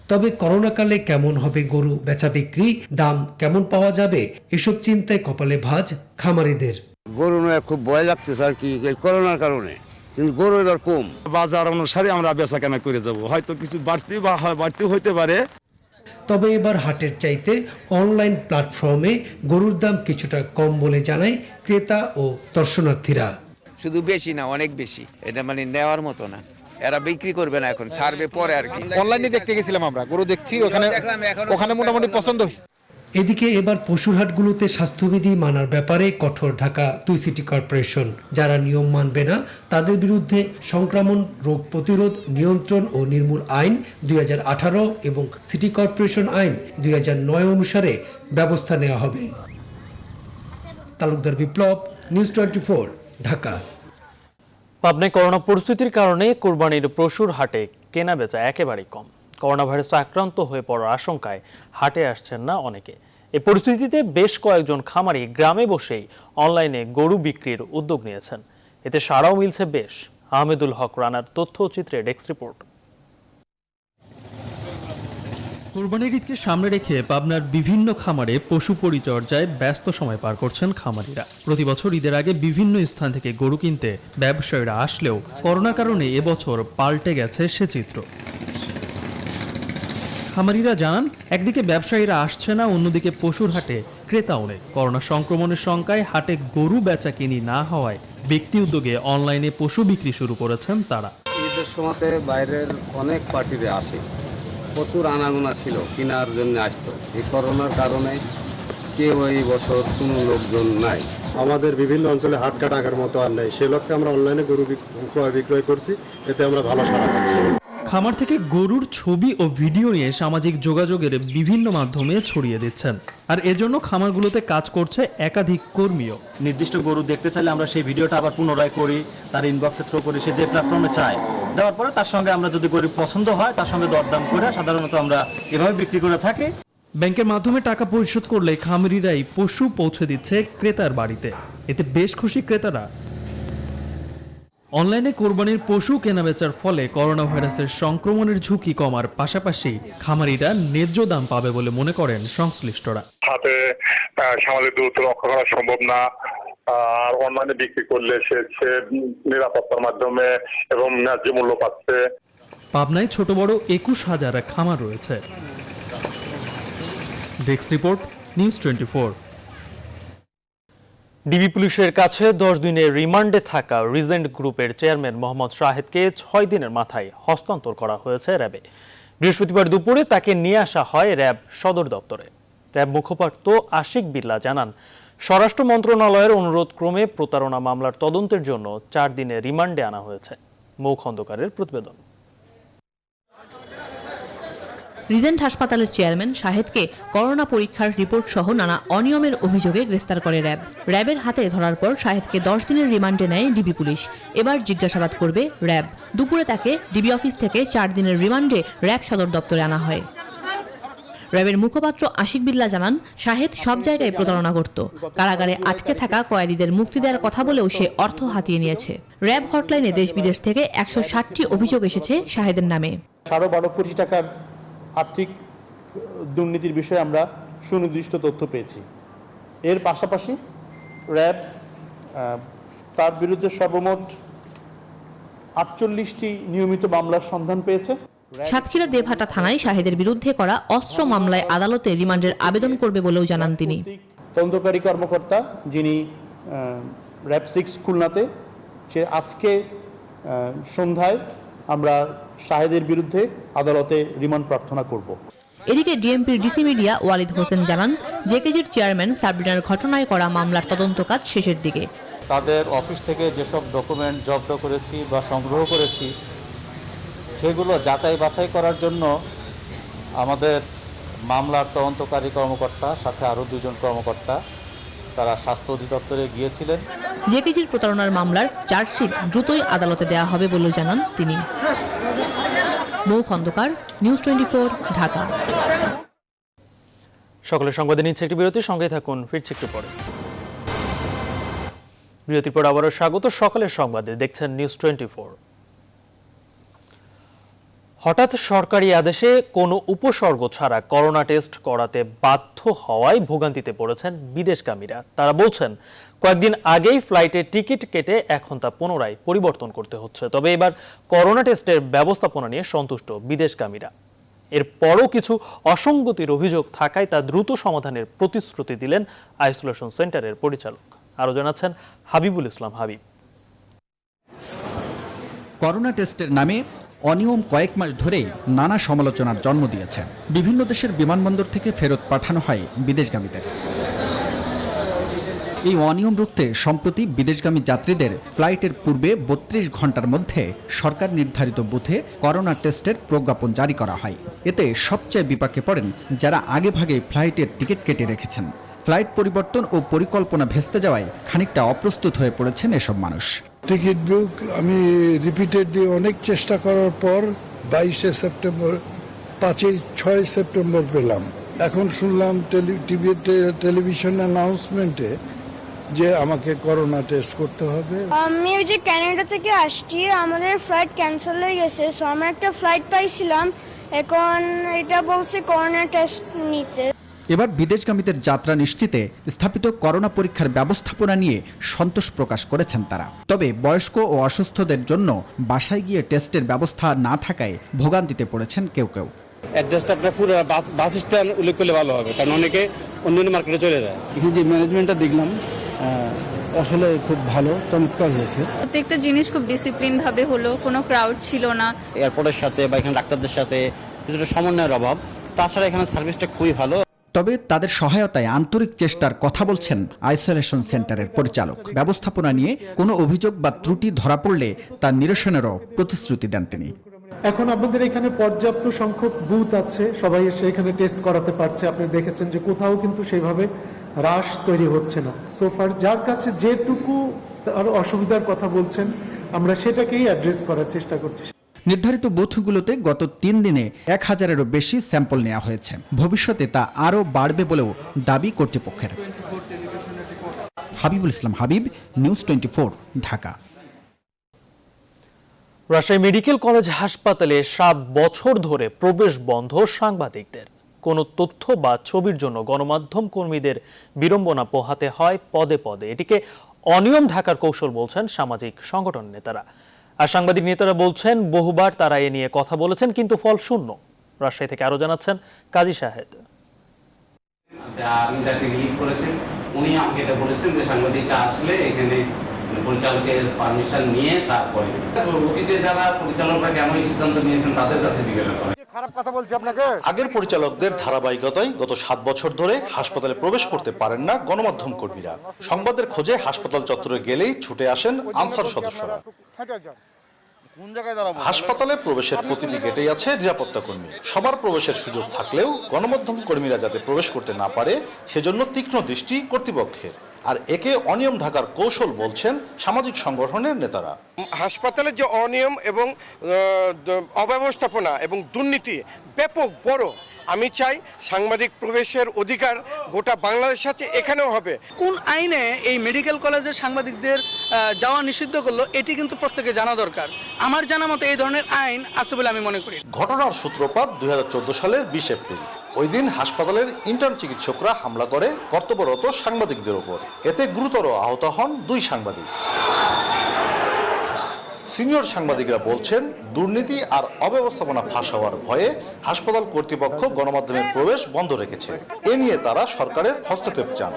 তবে করোনাকালে কেমন হবে গরু বেচা বিক্রি, দাম কেমন পাওয়া যাবে, এসব চিন্তায় কপালে ভাঁজ খামারিদের। গরু নয় খুব ভয় লাগছে স্যার, কি করোনার কারণে, কিন্তু গরু এবার কম। বাজার অনুসারে আমরা বেচা কেনা করে যাব, হয়তো কিছু বাড়তি হইতে পারে। তবে এবার হাটের চাইতে অনলাইন প্ল্যাটফর্মে গরুর দাম কিছুটা কম বলে জানায় ক্রেতা ও দর্শনার্থীরা। শুধু বেশি না, অনেক বেশি, এটা মানে নেওয়ার মতো না। এরা বিক্রি করবে না, এখন ছাড়বে পরে আর কি। অনলাইনে দেখতে গেছিলাম আমরা, গরু দেখছি ওখানে মোটামুটি পছন্দ। এদিকে এবার পশুর হাটগুলোতে স্বাস্থ্যবিধি মানার ব্যাপারে কঠোর ঢাকা 2 সিটি কর্পোরেশন। যারা নিয়ম মানবে না তাদের বিরুদ্ধে সংক্রমণ রোগ প্রতিরোধ, নিয়ন্ত্রণ ও নির্মূল আইন 2018 এবং সিটি কর্পোরেশন আইন 2009 অনুসারে ব্যবস্থা নেওয়া হবে। তালুকদার বিপ্লব, নিউজ 24, ঢাকা। পাবনায় করোনা পরিস্থিতির কারণে কোরবানির পশুর হাটে কেনা বেচা একেবারেই কম। করোনা ভাইরাসে আক্রান্ত হয়ে পড়ার আশঙ্কায় হাটে আসছেন না অনেকে। এই পরিস্থিতিতে বেশ কয়েকজন খামারি গ্রামে বসেই অনলাইনে গরু বিক্রির উদ্যোগ নিয়েছেন। এতে সাড়াও মিলছে বেশ। আহমেদুল হক রানার তথ্যচিত্রে ডেস্ক রিপোর্ট। কোরবানির ঈদকে সামনে রেখে পাবনার বিভিন্ন খামারে পশু পরিচর্যায় ব্যস্ত সময় পার করছেন খামারিরা। প্রতি বছর ঈদের আগে বিভিন্ন স্থান থেকে গরু কিনতে ব্যবসায়ীরা আসলেও করোনার কারণে এবছর পাল্টে গেছে সে চিত্র। খামারিরা জানান, একদিকে ব্যবসায়ীরা আসছে না, অন্যদিকে পশুর হাটে ক্রেতাও নেই। করোনা সংক্রমণের শঙ্কায় হাটে গরু বেচা কিনি না হওয়ায় ব্যক্তি উদ্যোগে অনলাইনে পশু বিক্রি শুরু করেছেন তারা। ঈদের সময় বাইরের অনেক পার্টিতে আসে, প্রচুর আনাগোনা ছিল, কেনার জন্য আসতো। এই করোনার কারণে কেউ এই বছর কোনো লোকজন নাই। আমাদের বিভিন্ন অঞ্চলে হাটঘাট আগার মতো আর নেই, সে লক্ষ্যে আমরা অনলাইনে গরু বিক্রয় করছি, এতে আমরা ভালো সাড়া পাচ্ছি। খামার থেকে গরুর ছবি ও ভিডিও নিয়ে সামাজিক যোগাযোগের বিভিন্ন মাধ্যমে ছড়িয়ে দিচ্ছেন। আর এজন্য খামারগুলোতে কাজ করছে একাধিক কর্মীও। নির্দিষ্ট গরু দেখতে চাইলে আমরা সেই ভিডিওটা আবার পুনরায় করি, তার ইনবক্সে থ্রো করি, সে যে প্ল্যাটফর্মে চায়, দেওয়ার পরে তার সঙ্গে আমরা যদি গরু পছন্দ হয় তার সঙ্গে দরদাম করে সাধারণত আমরা এভাবে বিক্রি করে থাকি। ব্যাংকের মাধ্যমে টাকা পরিশোধ করলে খামারিরাই পশু পৌঁছে দিচ্ছে ক্রেতার বাড়িতে। এতে বেশ খুশি ক্রেতারা। অনলাইনে কোরবানির পশু কেনাবেচার ফলে করোনা ভাইরাসের সংক্রমণের ঝুঁকি কমার পাশাপাশি খামারিরা ন্যায্য দাম পাবে বলে মনে করেন সংশ্লিষ্টরা। হাতে সামাজিক দূরত্ব রক্ষা করা সম্ভব না, আর অনলাইনে বিক্রি করলে সে নিরাপত্তার মাধ্যমে এবং ন্যায্য মূল্য পাচ্ছে। পাবনায় ছোট বড় 21,000 খামার রয়েছে। Desk report, news 24। ডিবি পুলিশের কাছে 10 দিনের রিমান্ডে থাকা রিজেন্ট গ্রুপের চেয়ারম্যান মোহাম্মদ শাহেদকে 6 দিনের মাথায় হস্তান্তর করা হয়েছে র্যাবে। বৃহস্পতিবার দুপুরে তাকে নিয়ে আসা হয় র্যাব সদর দপ্তরে। র্যাব মুখপাত্র আশিক বিল্লাহ জানান, স্বরাষ্ট্র মন্ত্রণালয়ের অনুরোধ ক্রমে প্রতারণা মামলার তদন্তের জন্য 4 দিনের রিমান্ডে আনা হয়েছে। মৌ খন্দকারের প্রতিবেদন। রিজেন্ট হাসপাতালের চেয়ারম্যান শাহেদকে করোনা পরীক্ষার রিপোর্ট সহ নানা অনিয়মের অভিযোগে গ্রেফতার করে র্যাব। র্যাবের হাতে ধরার পর শাহেদকে 10 দিনের রিমান্ডে নেয় ডিবি পুলিশ। এবার জিজ্ঞাসাবাদ করবে র্যাব। দুপুরে তাকে ডিবি অফিস থেকে 4 দিনের রিমান্ডে র্যাব সদর দপ্তরে আনা হয়। র্যাবের মুখপাত্র আশিক বিল্লাহ জানান, শাহেদ সব জায়গায় প্রতারণা করত। কারাগারে আটকে থাকা কয়েদিদের মুক্তি দেওয়ার কথা বলেও সে অর্থ হাতিয়ে নিয়েছে। র্যাব হটলাইনে দেশ বিদেশ থেকে 160টি অভিযোগ এসেছে শাহেদের নামে। 12.5 কোটি টাকার আর্থিক দুর্নীতির বিষয়ে আমরা সুনির্দিষ্ট তথ্য পেয়েছি। এর পাশাপাশি র্যাব তার বিরুদ্ধে সর্বমোট 48টি নিয়মিত মামলার সন্ধান পেয়েছে। সাতক্ষীরা দেবহাটা থানায় শাহেদের বিরুদ্ধে করা অস্ত্র মামলায় আদালতে রিমান্ডের আবেদন করবে বলেও জানান তিনি। তদন্তকারী কর্মকর্তা যিনি র্যাব 6 খুলনাতে, সে আজকে সন্ধ্যায় আমরা শাহেদের বিরুদ্ধে আদালতে রিমান্ড প্রার্থনা করব। এদিকে ডিএমপির ডিসি মিডিয়া ওয়ালিদ হোসেন জানান, জেকেজির চেয়ারম্যান সাবরিনার ঘটনায় করা মামলার তদন্ত কাজ শেষের দিকে। তাদের অফিস থেকে যেসব ডকুমেন্ট জব্দ করেছি বা সংগ্রহ করেছি সেগুলো যাচাই বাছাই করার জন্য আমাদের মামলার তদন্তকারী কর্মকর্তা সাথে আরও 2 জন কর্মকর্তা তারা স্বাস্থ্য অধিদপ্তরে গিয়েছিলেন। জেকেজির প্রতারণার মামলার চার্জশিট দ্রুতই আদালতে দেওয়া হবে বলে জানান তিনি। মৌ খন্দকার, নিউজ 24, ঢাকা। সকলের সংবাদে নিচ্ছে একটি বিরতি, সঙ্গে থাকুন, ফিরছে একটু পরে। বিরতির পর আবারও স্বাগত সকালের সংবাদে, দেখছেন নিউজ 24। হঠাৎ সরকারি আদেশে কোনো উপসর্গ ছাড়া করোনা টেস্ট করাতে বাধ্য হওয়ায় ভোগান্তিতে পড়েছেন বিদেশগামীরা। তারা বলছেন, কয়েকদিন আগেই ফ্লাইটের টিকিট কেটে এখন তা পুনরায় পরিবর্তন করতে হচ্ছে। তবে এবার করোনা টেস্টের ব্যবস্থাপনা নিয়ে সন্তুষ্ট বিদেশগামীরা। এরপরও কিছু অসঙ্গতির অভিযোগ থাকায় তা দ্রুত সমাধানের প্রতিশ্রুতি দিলেন আইসোলেশন সেন্টারের পরিচালক। আরও জানাচ্ছেন হাবিবুল ইসলাম হাবিব। করোনা টেস্টের নামে অনিয়ম কয়েক মাস ধরেই নানা সমালোচনার জন্ম দিয়েছে। বিভিন্ন দেশের বিমানবন্দর থেকে ফেরত পাঠানো হয় বিদেশগামীদের। এই অনিয়ম রুখতে সম্প্রতি বিদেশগামী যাত্রীদের ফ্লাইটের পূর্বে 32 ঘন্টার মধ্যে সরকার নির্ধারিত বুথে করোনা টেস্টের প্রজ্ঞাপন জারি করা হয়। এতে সবচেয়ে বিপাকে পড়েন যারা আগেভাগে ফ্লাইটের টিকিট কেটে রেখেছেন। ফ্লাইট পরিবর্তন ও পরিকল্পনা ভেস্তে যাওয়ায় খানিকটা অপ্রস্তুত হয়ে পড়েছেন এসব মানুষ। টিকিট বুক আমি রিপিটেডলি অনেক চেষ্টা করার পর 22 সেপ্টেম্বর 6 সেপ্টেম্বর পেলাম। এখন শুনলাম টেলিভিশন অ্যানাউন্সমেন্টে যে আমাকে করোনা টেস্ট করতে হবে। আমি ওই যে কানাডা থেকে আসছি, আমাদের ফ্লাইট ক্যান্সেল হয়ে গেছে। সো আমরা একটা ফ্লাইট পাইছিলাম, এখন এটা বলছে করোনা টেস্ট নিতে। এবার বিদেশগামীদের যাত্রা নিশ্চিতে স্থাপিত করোনা পরীক্ষার ব্যবস্থাপনা নিয়ে সন্তোষ প্রকাশ করেছেন তারা। তবে বয়স্ক ও অসুস্থদের জন্য বাসায় গিয়ে টেস্টের ব্যবস্থা না থাকায় ভোগান্তিতে পড়েছেন কেউ কেউ। অ্যাড্রেসটা আপনার পুরো বাস স্ট্যান্ড উল্লেখ করলে ভালো হবে, কারণ অনেকে অন্য মার্কেটে চলে যায়। এখানে যে ম্যানেজমেন্টটা দেখলাম আসলে খুব ভালো, চমৎকার হয়েছে। প্রত্যেকটা জিনিস খুব ডিসিপ্লিন ভাবে হলো, কোনো ক্রাউড ছিল না। এয়ারপোর্টের সাথে বা এখানে ডাক্তারদের সাথে কিছুটা সমন্বয়ের অভাব, তাছাড়া এখানে সার্ভিসটা খুবই ভালো। তবে তাদের সহায়তায় আন্তরিক চেষ্টার কথা বলছেন আইসোলেশন সেন্টারের পরিচালক। ব্যবস্থাপনা নিয়ে কোনো অভিযোগ বা ত্রুটি ধরা পড়লে তার নিরসনেরও প্রতিশ্রুতি দেন তিনি। এখন আপনাদের এখানে পর্যাপ্ত সংখ্যক বুথ আছে, সবাই এসে এখানে টেস্ট করাতে পারছে। আপনি দেখেছেন যে কোথাও কিন্তু সেইভাবে হ্রাস তৈরি হচ্ছে না। সোফার যার কাছে যেটুকু তার অসুবিধার কথা বলছেন, আমরা সেটাকেই অ্যাড্রেস করার চেষ্টা করছি। নির্ধারিত বুথগুলোতে গত 3 দিনে 1000-এরও বেশি স্যাম্পল নেওয়া হয়েছে। ভবিষ্যতে তা আরও বাড়বে বলেও দাবি কর্তৃপক্ষের। Habibul Islam Habib, news 24, Dhaka. Rajshahi medical college হাসপাতালে 7 বছর ধরে প্রবেশ বন্ধ সাংবাদিকদের। কোনো তথ্য বা ছবির জন্য গণমাধ্যম কর্মীদের বিড়ম্বনা পোহাতে হয় পদে পদে। এটিকে অনিয়ম ঢাকার কৌশল বলছেন সামাজিক সংগঠন নেতারা। আর সাংবাদিক নেতারা বলছেন, বহুবার তারা এ নিয়ে কথা বলেছেন, কিন্তু ফল শূন্য। রাজশাহী থেকে আরো জানাচ্ছেন কাজী শাহেদ। আমি যাকে লিড করেছেন উনি আমাকে এটা বলেছেন যে সাংবাদিকরা আসলে এখানে পরিচালকের পারমিশন নিয়ে তারপরে অতীতে যারা পরিচালকরা কেন এই সিদ্ধান্ত নিয়েছেন তাদের কাছে জিজ্ঞাসা করেন। আগের পরিচালকদের ধারাবাহিকতায় গত 7 বছর ধরে হাসপাতালে প্রবেশ করতে পারেন না গণমাধ্যম কর্মীরা। সংবাদের খোঁজে হাসপাতাল চত্বরে গেলেই ছুটে আসেন আনসার সদস্যরা। হাসপাতালে প্রবেশের প্রতিটি গেটেই আছে নিরাপত্তা কর্মী। সবার প্রবেশের সুযোগ থাকলেও গণমাধ্যম কর্মীরা যাতে প্রবেশ করতে না পারে সেজন্য তীক্ষ্ণ দৃষ্টি কর্তৃপক্ষের। আর একে অনিয়ম ঢাকার কৌশল বলছেন সামাজিক সংগঠনের নেতারা। হাসপাতালের যে অনিয়ম এবং অব্যবস্থাপনা এবং দুর্নীতি ব্যাপক বড়। আমি চাই সাংবাদিক প্রবেশের অধিকার গোটা বাংলাদেশ আছে, এখানেও হবে। কোন আইনে এই মেডিকেল কলেজের সাংবাদিকদের যাওয়া নিষিদ্ধ করলো, এটি কিন্তু প্রত্যেকে জানা দরকার। আমার জানা মতো এই ধরনের আইন আছে বলে আমি মনে করি। ঘটনার সূত্রপাত 2014 সালের 20 এপ্রিল। ওই দিন হাসপাতালের ইন্টার্ন চিকিৎসকরা হামলা করে কর্তব্যরত সাংবাদিকদের উপর। এতে গুরুতর আহত হন 2 সাংবাদিক। সিনিয়র সাংবাদিকরা বলছেন, দুর্নীতি আর অব্যবস্থাপনা ফাঁস হওয়ার ভয়ে হাসপাতাল কর্তৃপক্ষ গণমাধ্যমের প্রবেশ বন্ধ রেখেছে। এ নিয়ে তারা সরকারের হস্তক্ষেপ চান।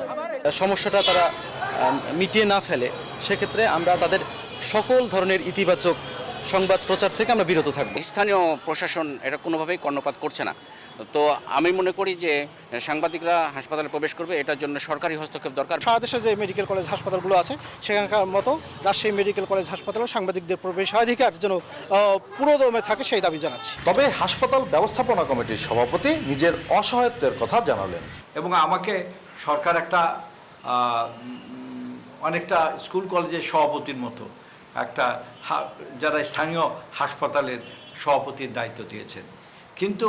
সমস্যাটা তারা মিটিয়ে না ফেলে সেক্ষেত্রে আমরা তাদের সকল ধরনের ইতিবাচক সংবাদ প্রচার থেকে আমরা বিরত থাকব। স্থানীয় প্রশাসন এটা কোনোভাবেই কর্ণপাত করছে না। তো আমি মনে করি যে সাংবাদিকরা হাসপাতালে প্রবেশ করবে, এটার জন্য সরকারি হস্তক্ষেপ দরকার। সারা দেশে যে মেডিকেল কলেজ হাসপাতালগুলো আছে সেখানকার মতো রাজশাহী মেডিকেল কলেজ হাসপাতালেও সাংবাদিকদের প্রবেশাধিকার যেন পুরোদমে থাকে সেই দাবি জানাচ্ছি। তবে হাসপাতাল ব্যবস্থাপনা কমিটির সভাপতি নিজের অসহায়ত্বের কথা জানালেন। এবং আমাকে সরকার একটা অনেকটা স্কুল কলেজের সভাপতির মতো একটা যারা স্থানীয় হাসপাতালের সভাপতির দায়িত্ব দিয়েছেন, কিন্তু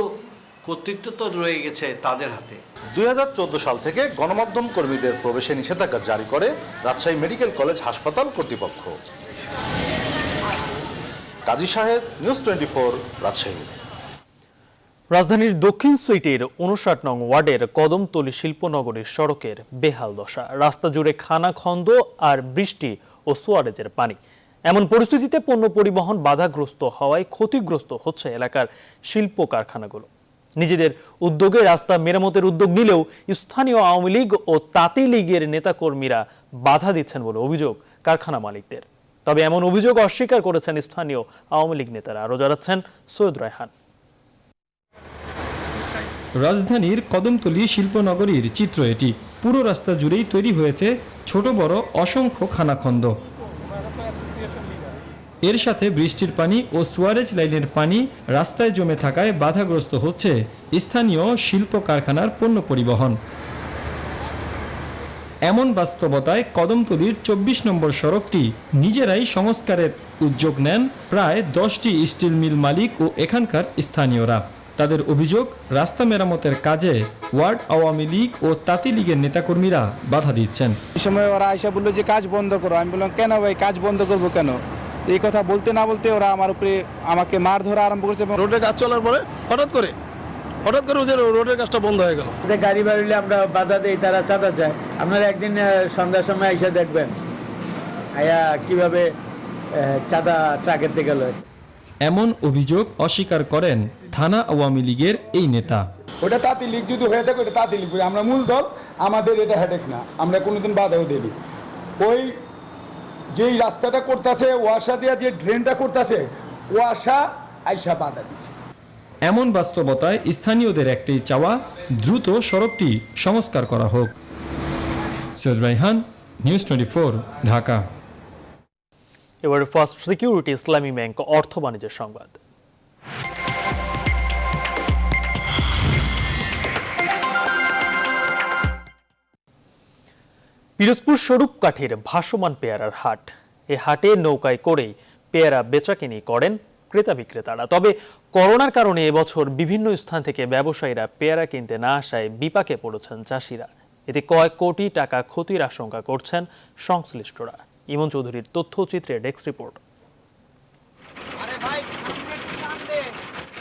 কর্তৃত্ব তো রয়ে গেছে তাদের হাতে। 2014 সাল থেকে গণমাধ্যম কর্মীদের প্রবেশে নিষেধাজ্ঞা জারি করে রাজশাহী মেডিকেল কলেজ হাসপাতাল কর্তৃপক্ষ। কাজী সাহেব, নিউজ 24, রাজশাহী। রাজধানীর দক্ষিণ সুইটের 59 নং ওয়ার্ডের কদমতলী শিল্পনগরীর সড়কের বেহাল দশা। রাস্তা জুড়ে খানাখন্দ আর বৃষ্টি ও সোয়ারেজের পানি। এমন পরিস্থিতিতে পণ্য পরিবহন বাধাগ্রস্ত হওয়ায় ক্ষতিগ্রস্ত হচ্ছে এলাকার শিল্প কারখানাগুলো। নিজেদের উদ্যোগে রাস্তা মেরামতের উদ্যোগ নিলেও স্থানীয় আওয়ামী লীগ ও তাঁতি লীগের নেতাকর্মীরা বাধা দিচ্ছেন বলে অভিযোগ কারখানা মালিকদের। তবে এমন অভিযোগ অস্বীকার করেছেন স্থানীয় আওয়ামী লীগ নেতারা। আরও জানাচ্ছেন সৈয়দ রায়হান। রাজধানীর কদমতলী শিল্পনগরীর চিত্র এটি। পুরো রাস্তা জুড়েই তৈরি হয়েছে ছোট বড় অসংখ্য খানাখন্দ। এর সাথে বৃষ্টির পানি ও সুয়ারেজ লাইনের পানি রাস্তায় জমে থাকায় বাধাগ্রস্ত হচ্ছে স্থানীয় শিল্প কারখানার পণ্য পরিবহন। এমন বাস্তবতায় কদমতলীর 24 নম্বর সড়কটি নিজেরাই সংস্কারের উদ্যোগ নেন প্রায় 10টি স্টিল মিল মালিক ও এখানকার স্থানীয়রা। তাদের অভিযোগ, রাস্তা মেরামতের কাজে ওয়ার্ড আওয়ামী লীগ ও তাঁতি লীগের নেতাকর্মীরা বাধা দিচ্ছেন। এই সময় ওরা আয়সা বললো যে কাজ বন্ধ করো। আমি বললাম কেন ভাই, কাজ বন্ধ করবো কেন? এই কথা বলতে না বলতে ওরা আমার উপরে আমাকে মার ধরা আরম্ভ করেছে। রোডের কাজ চলার পরে হঠাৎ করে রোডের কাজটা বন্ধ হয়ে গেল। গাড়ি বাড়িলে আমরা বাধা দেই, তারা চাঁদা চায়। আপনারা একদিন সন্ধ্যার সময় আইসা দেখবেন আয়া কিভাবে চাঁদা ট্রাকের থেকে গেল। এমন অভিযোগ অস্বীকার করেন থানা আওয়ামী লীগের এই নেতা। ওটা তাঁতি লীগ যদি হয়ে থাকে ওটা তাঁতি লীগ, আমরা মূল দল, আমাদের এটা হেডেক না, আমরা কোনোদিন বাধাও দিই। ওই যেই রাস্তাটা করতেছে ওয়াসা দিয়া যে ড্রেনটা করতেছে ওয়াসা আইসা বাধা দিচ্ছে। এমন বাস্তবতায় স্থানীয়দের একটাই চাওয়া, দ্রুত সড়কটি সংস্কার করা হোক। সৈয়দ রায়হান, নিউজ 24, ঢাকা। এবারে ফার্স্ট সিকিউরিটি ইসলামী ব্যাংক অর্থ বাণিজ্যের সংবাদ। পিরোজপুর স্বরূপকাঠির ভাসমান পেয়ারার হাট। এ হাটে নৌকায় করেই পেয়ারা বেচাকেনি করেন ক্রেতা বিক্রেতারা। তবে করোনার কারণে এবছর বিভিন্ন স্থান থেকে ব্যবসায়ীরা পেয়ারা কিনতে না আসায় বিপাকে পড়েছেন চাষিরা। এতে কয়েক কোটি টাকা ক্ষতির আশঙ্কা করছেন সংশ্লিষ্টরা। ইমন চৌধুরীর তথ্যচিত্রে ডেস্ক রিপোর্ট।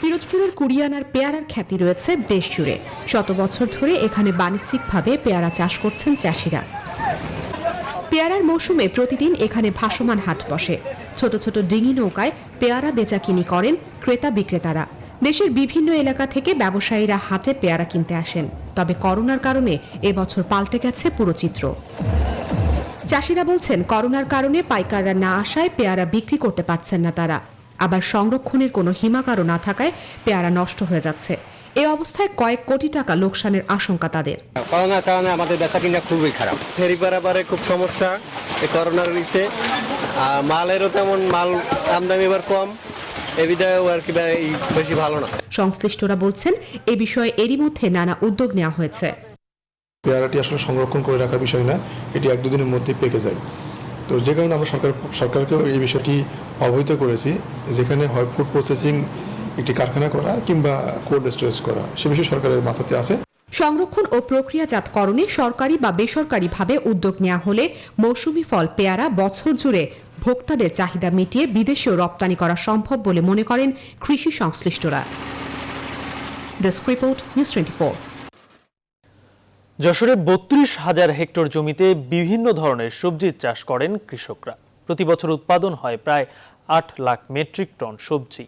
পিরোজপুরের কুরিয়ানার পেয়ারার খ্যাতি রয়েছে দেশ জুড়ে। শত বছর ধরে এখানে বাণিজ্যিকভাবে পেয়ারা চাষ করছেন চাষিরা। পেয়ারার মৌসুমে প্রতিদিন এখানে ভাসমান হাট বসে। ছোট ছোট ডিঙি নৌকায় পেয়ারা বেচাকিনি করেন ক্রেতা বিক্রেতারা। দেশের বিভিন্ন এলাকা থেকে ব্যবসায়ীরা হাটে পেয়ারা কিনতে আসেন। তবে করোনার কারণে এবছর পাল্টে গেছে পুরো চিত্র। চাষিরা বলছেন, করোনার কারণে পাইকাররা না আসায় পেয়ারা বিক্রি করতে পারছেন না তারা। আবার সংরক্ষণের কোনো হিমাগারও না থাকায় পেয়ারা নষ্ট হয়ে যাচ্ছে। এই অবস্থায় কয়েক কোটি টাকা লোকসানের আশঙ্কা তাদের। করোনার কারণে আমাদের বেচাকিনা খুবই খারাপ। ফেরি পারাপারে খুব সমস্যা এই করোনার ঋতুতে। আর মালেরও তেমন মাল আমদানি এবার কম, এই বিধায়ও আর কি বেশি ভালো না। সংশ্লিষ্টরা বলছেন, এ বিষয়ে এরই মধ্যে নানা উদ্যোগ নেওয়া হয়েছে। পেয়ারাটি আসলে সংরক্ষণ করে রাখার বিষয় না, এটি 1-2 দিনের মধ্যেই পেকে যায়। তো যে কারণে আমরা সরকারকেও এই বিষয়টি অবহিত করেছি, যেখানে হয় ফুড প্রসেসিং একটি কারখানা করা কিংবা কোল্ড স্টোরেজ করা, সে বিষয়ে সরকারের মাথাতে আছে। সংরক্ষণ ও প্রক্রিয়াজাতকরণে সরকারি বা বেসরকারিভাবে উদ্যোগ নেওয়া হলে মৌসুমি ফল পেয়ারা বছর জুড়ে ভোক্তাদের চাহিদা মিটিয়ে বিদেশেও রপ্তানি করা সম্ভব বলে মনে করেন কৃষি সংশ্লিষ্টরা। Desk report, news 24। যশোরে 32,000 হেক্টর জমিতে বিভিন্ন ধরনের সবজির চাষ করেন কৃষকরা। প্রতি বছর উৎপাদন হয় প্রায় 8 লাখ মেট্রিক টন সবজি।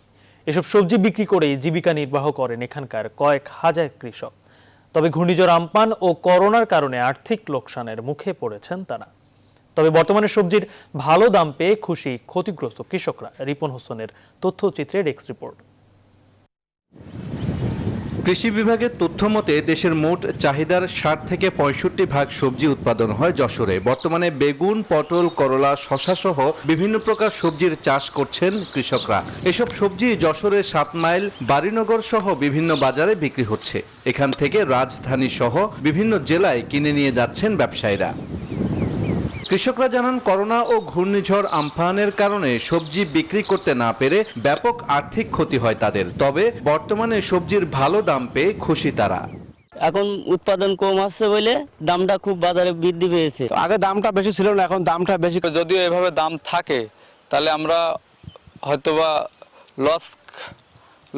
এসব সবজি বিক্রি করেই জীবিকা নির্বাহ করেন এখানকার কয়েক হাজার কৃষক। তবে ঘূর্ণিঝড় আম্পান ও করোনার কারণে আর্থিক লোকসানের মুখে পড়েছেন তারা। তবে বর্তমানে সবজির ভালো দাম পেয়ে খুশি ক্ষতিগ্রস্ত কৃষকরা। রিপন হোসেনের তথ্যচিত্রে ডেস্ক রিপোর্ট। কৃষি বিভাগের তথ্য মতে দেশের মোট চাহিদার ৬০ থেকে ৬৫% সবজি উৎপাদন হয় যশোরে। বর্তমানে বেগুন, পটল, করলা, শসা সহ বিভিন্ন প্রকার সবজির চাষ করছেন কৃষকরা। এসব সবজি যশোরের ৭ মাইল, বাড়িনগর সহ বিভিন্ন বাজারে বিক্রি হচ্ছে। এখান থেকে রাজধানী সহ বিভিন্ন জেলায় কিনে নিয়ে যাচ্ছেন ব্যবসায়ীরা। কৃষকরা জানান, করোনা ও ঘূর্ণিঝড় আমফানের কারণে সবজি বিক্রি করতে না পেরে ব্যাপক আর্থিক ক্ষতি হয় তাদের। তবে বর্তমানে সবজির ভালো দাম পেয়ে খুশি তারা। এখন উৎপাদন কম আসছে বলে দামটা খুব বাজারে বৃদ্ধি পেয়েছে। আগে দামটা বেশি ছিল না, এখন দামটা বেশি। যদিও এভাবে দাম থাকে তাহলে আমরা হয়তোবা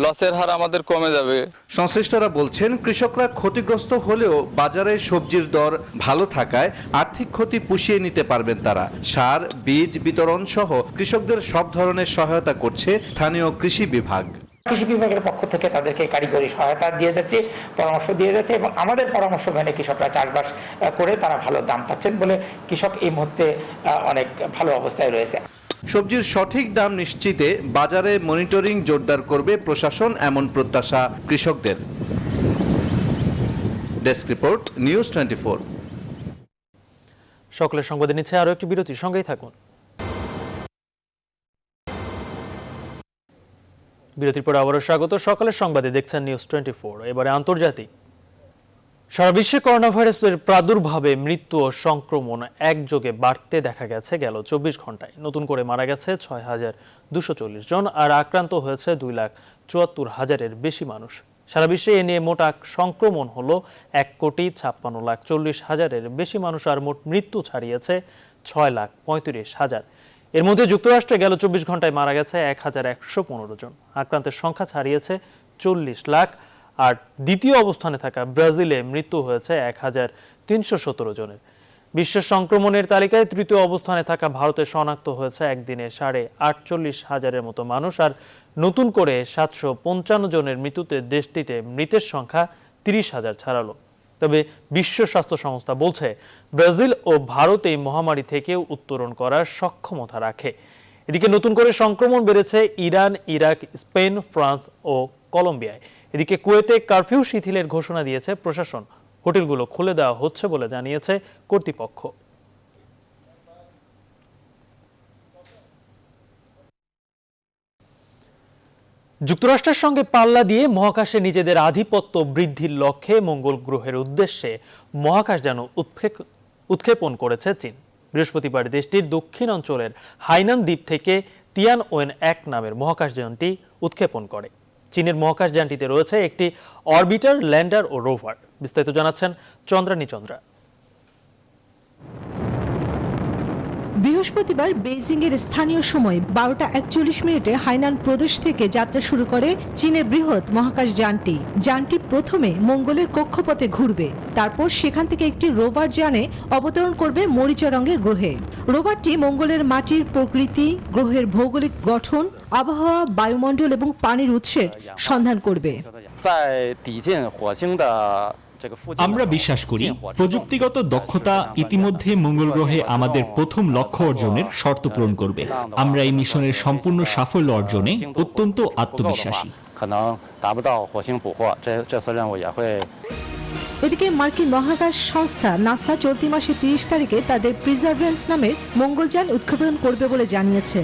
লসের হার আমাদের কমে যাবে। সংশ্লিষ্টরা বলছেন, কৃষকরা ক্ষতিগ্রস্ত হলেও বাজারে সবজির দর ভালো থাকায় আর্থিক ক্ষতি পুষিয়ে নিতে পারবেন তারা। সার, বীজ বিতরণ সহ কৃষকদের সব ধরনের সহায়তা করছে স্থানীয় কৃষি বিভাগ। কৃষি বিভাগের পক্ষ থেকে তাদেরকে কারিগরি সহায়তা দিয়ে যাচ্ছে, পরামর্শ দিয়ে যাচ্ছে এবং আমাদের পরামর্শ মেনে কৃষকরা চাষবাস করে তারা ভালো দাম পাচ্ছেন বলে কৃষক এই মুহূর্তে অনেক ভালো অবস্থায় রয়েছে। সবজির সঠিক দাম নিশ্চিতে বাজারে মনিটরিং জোরদার করবে প্রশাসন, এমন প্রত্যাশা কৃষকদের। Desk report, news 24। সকলের সংবাদে নিচ্ছে আরো একটি বিরতির সঙ্গেই থাকুন। বিরতির পর আবারও স্বাগত। সকালের সংবাদে দেখছেন নিউজ 24। এবারে আন্তর্জাতিক। সারা বিশ্বে করোনা ভাইরাসের প্রাদুর্ভাবে মৃত্যু ও সংক্রমণ একযোগে বাড়তে দেখা গেছে গেল 24 ঘন্টায়। নতুন করে মারা গেছে ৬,২৪০ জন আর আক্রান্ত হয়েছে 2,74,000-এর বেশি মানুষ। সারা বিশ্বে এ নিয়ে মোট সংক্রমণ হলো ১,৫৬,৪০,০০০-এর বেশি মানুষ আর মোট মৃত্যু ছাড়িয়েছে ৬,৩৫,০০০। এর মধ্যে যুক্তরাষ্ট্রে গেল 24 ঘন্টায় মারা গেছে ১,১১৫ জন, আক্রান্তের সংখ্যা ছাড়িয়েছে ৪০ লাখ। আর দ্বিতীয় অবস্থানে থাকা ব্রাজিলে মৃত্যু হয়েছে ১,৩১৭ জনের। বিশ্ব সংক্রমণের তালিকায় তৃতীয় অবস্থানে থাকা ভারতে শনাক্ত হয়েছে একদিনে ৪৮,৫০০-এর মতো মানুষ আর নতুন করে ৭৫৫ জনের মৃত্যুতে দেশটিতে মৃতের সংখ্যা ৩০,০০০ ছাড়ালো। তবে বিশ্ব স্বাস্থ্য সংস্থা বলছে, ব্রাজিল ও ভারত এই মহামারী থেকে উত্তরণ করার সক্ষমতা রাখে। এদিকে নতুন করে সংক্রমণ বেড়েছে ইরান, ইরাক, স্পেন, ফ্রান্স ও কলম্বিয়ায়। এদিকে কুয়েতে কারফিউ শিথিলের ঘোষণা দিয়েছে প্রশাসন। হোটেলগুলো খুলে দেওয়া হচ্ছে বলে জানিয়েছে কর্তৃপক্ষ। যুক্তরাষ্ট্রের সঙ্গে পাল্লা দিয়ে মহাকাশে নিজেদের আধিপত্য বৃদ্ধির লক্ষ্যে মঙ্গল গ্রহের উদ্দেশ্যে মহাকাশযান উৎক্ষেপণ করেছে চীন। বৃহস্পতিবার দেশটির দক্ষিণ অঞ্চলের হাইনান দ্বীপ থেকে তিয়ানওয়েন-১ নামের মহাকাশযানটি উৎক্ষেপণ করে। চীনের মহাকাশযানটিতে রয়েছে একটি অরবিটার, ল্যান্ডার ও রোভার। বিস্তারিত জানাচ্ছেন চন্দ্রানী চন্দ্রা। বৃহস্পতিবার বেইজিংয়ের স্থানীয় সময় 12:41 হাইনান প্রদেশ থেকে যাত্রা শুরু করে চীনের বৃহৎ মহাকাশ যানটি। যানটি প্রথমে মঙ্গলের কক্ষপথে ঘুরবে, তারপর সেখান থেকে একটি রোভার যানে অবতরণ করবে মরিচা রঙের গ্রহে। রোভারটি মঙ্গলের মাটির প্রকৃতি, গ্রহের ভৌগোলিক গঠন, আবহাওয়া, বায়ুমণ্ডল এবং পানির উৎসের সন্ধান করবে। আমরা বিশ্বাস করি প্রযুক্তিগত দক্ষতা ইতিমধ্যে মঙ্গল গ্রহে আমাদের প্রথম লক্ষ্য অর্জনের শর্ত পূরণ করবে। আমরা এই মিশনের সম্পূর্ণ সাফল্য অর্জনে অত্যন্ত আত্মবিশ্বাসী। এদিকে মার্কিন মহাকাশ সংস্থা নাসা চলতি মাসে 30 তারিখে তাদের প্রিজার্ভেন্স নামের মঙ্গলযান উৎক্ষেপণ করবে বলে জানিয়েছে।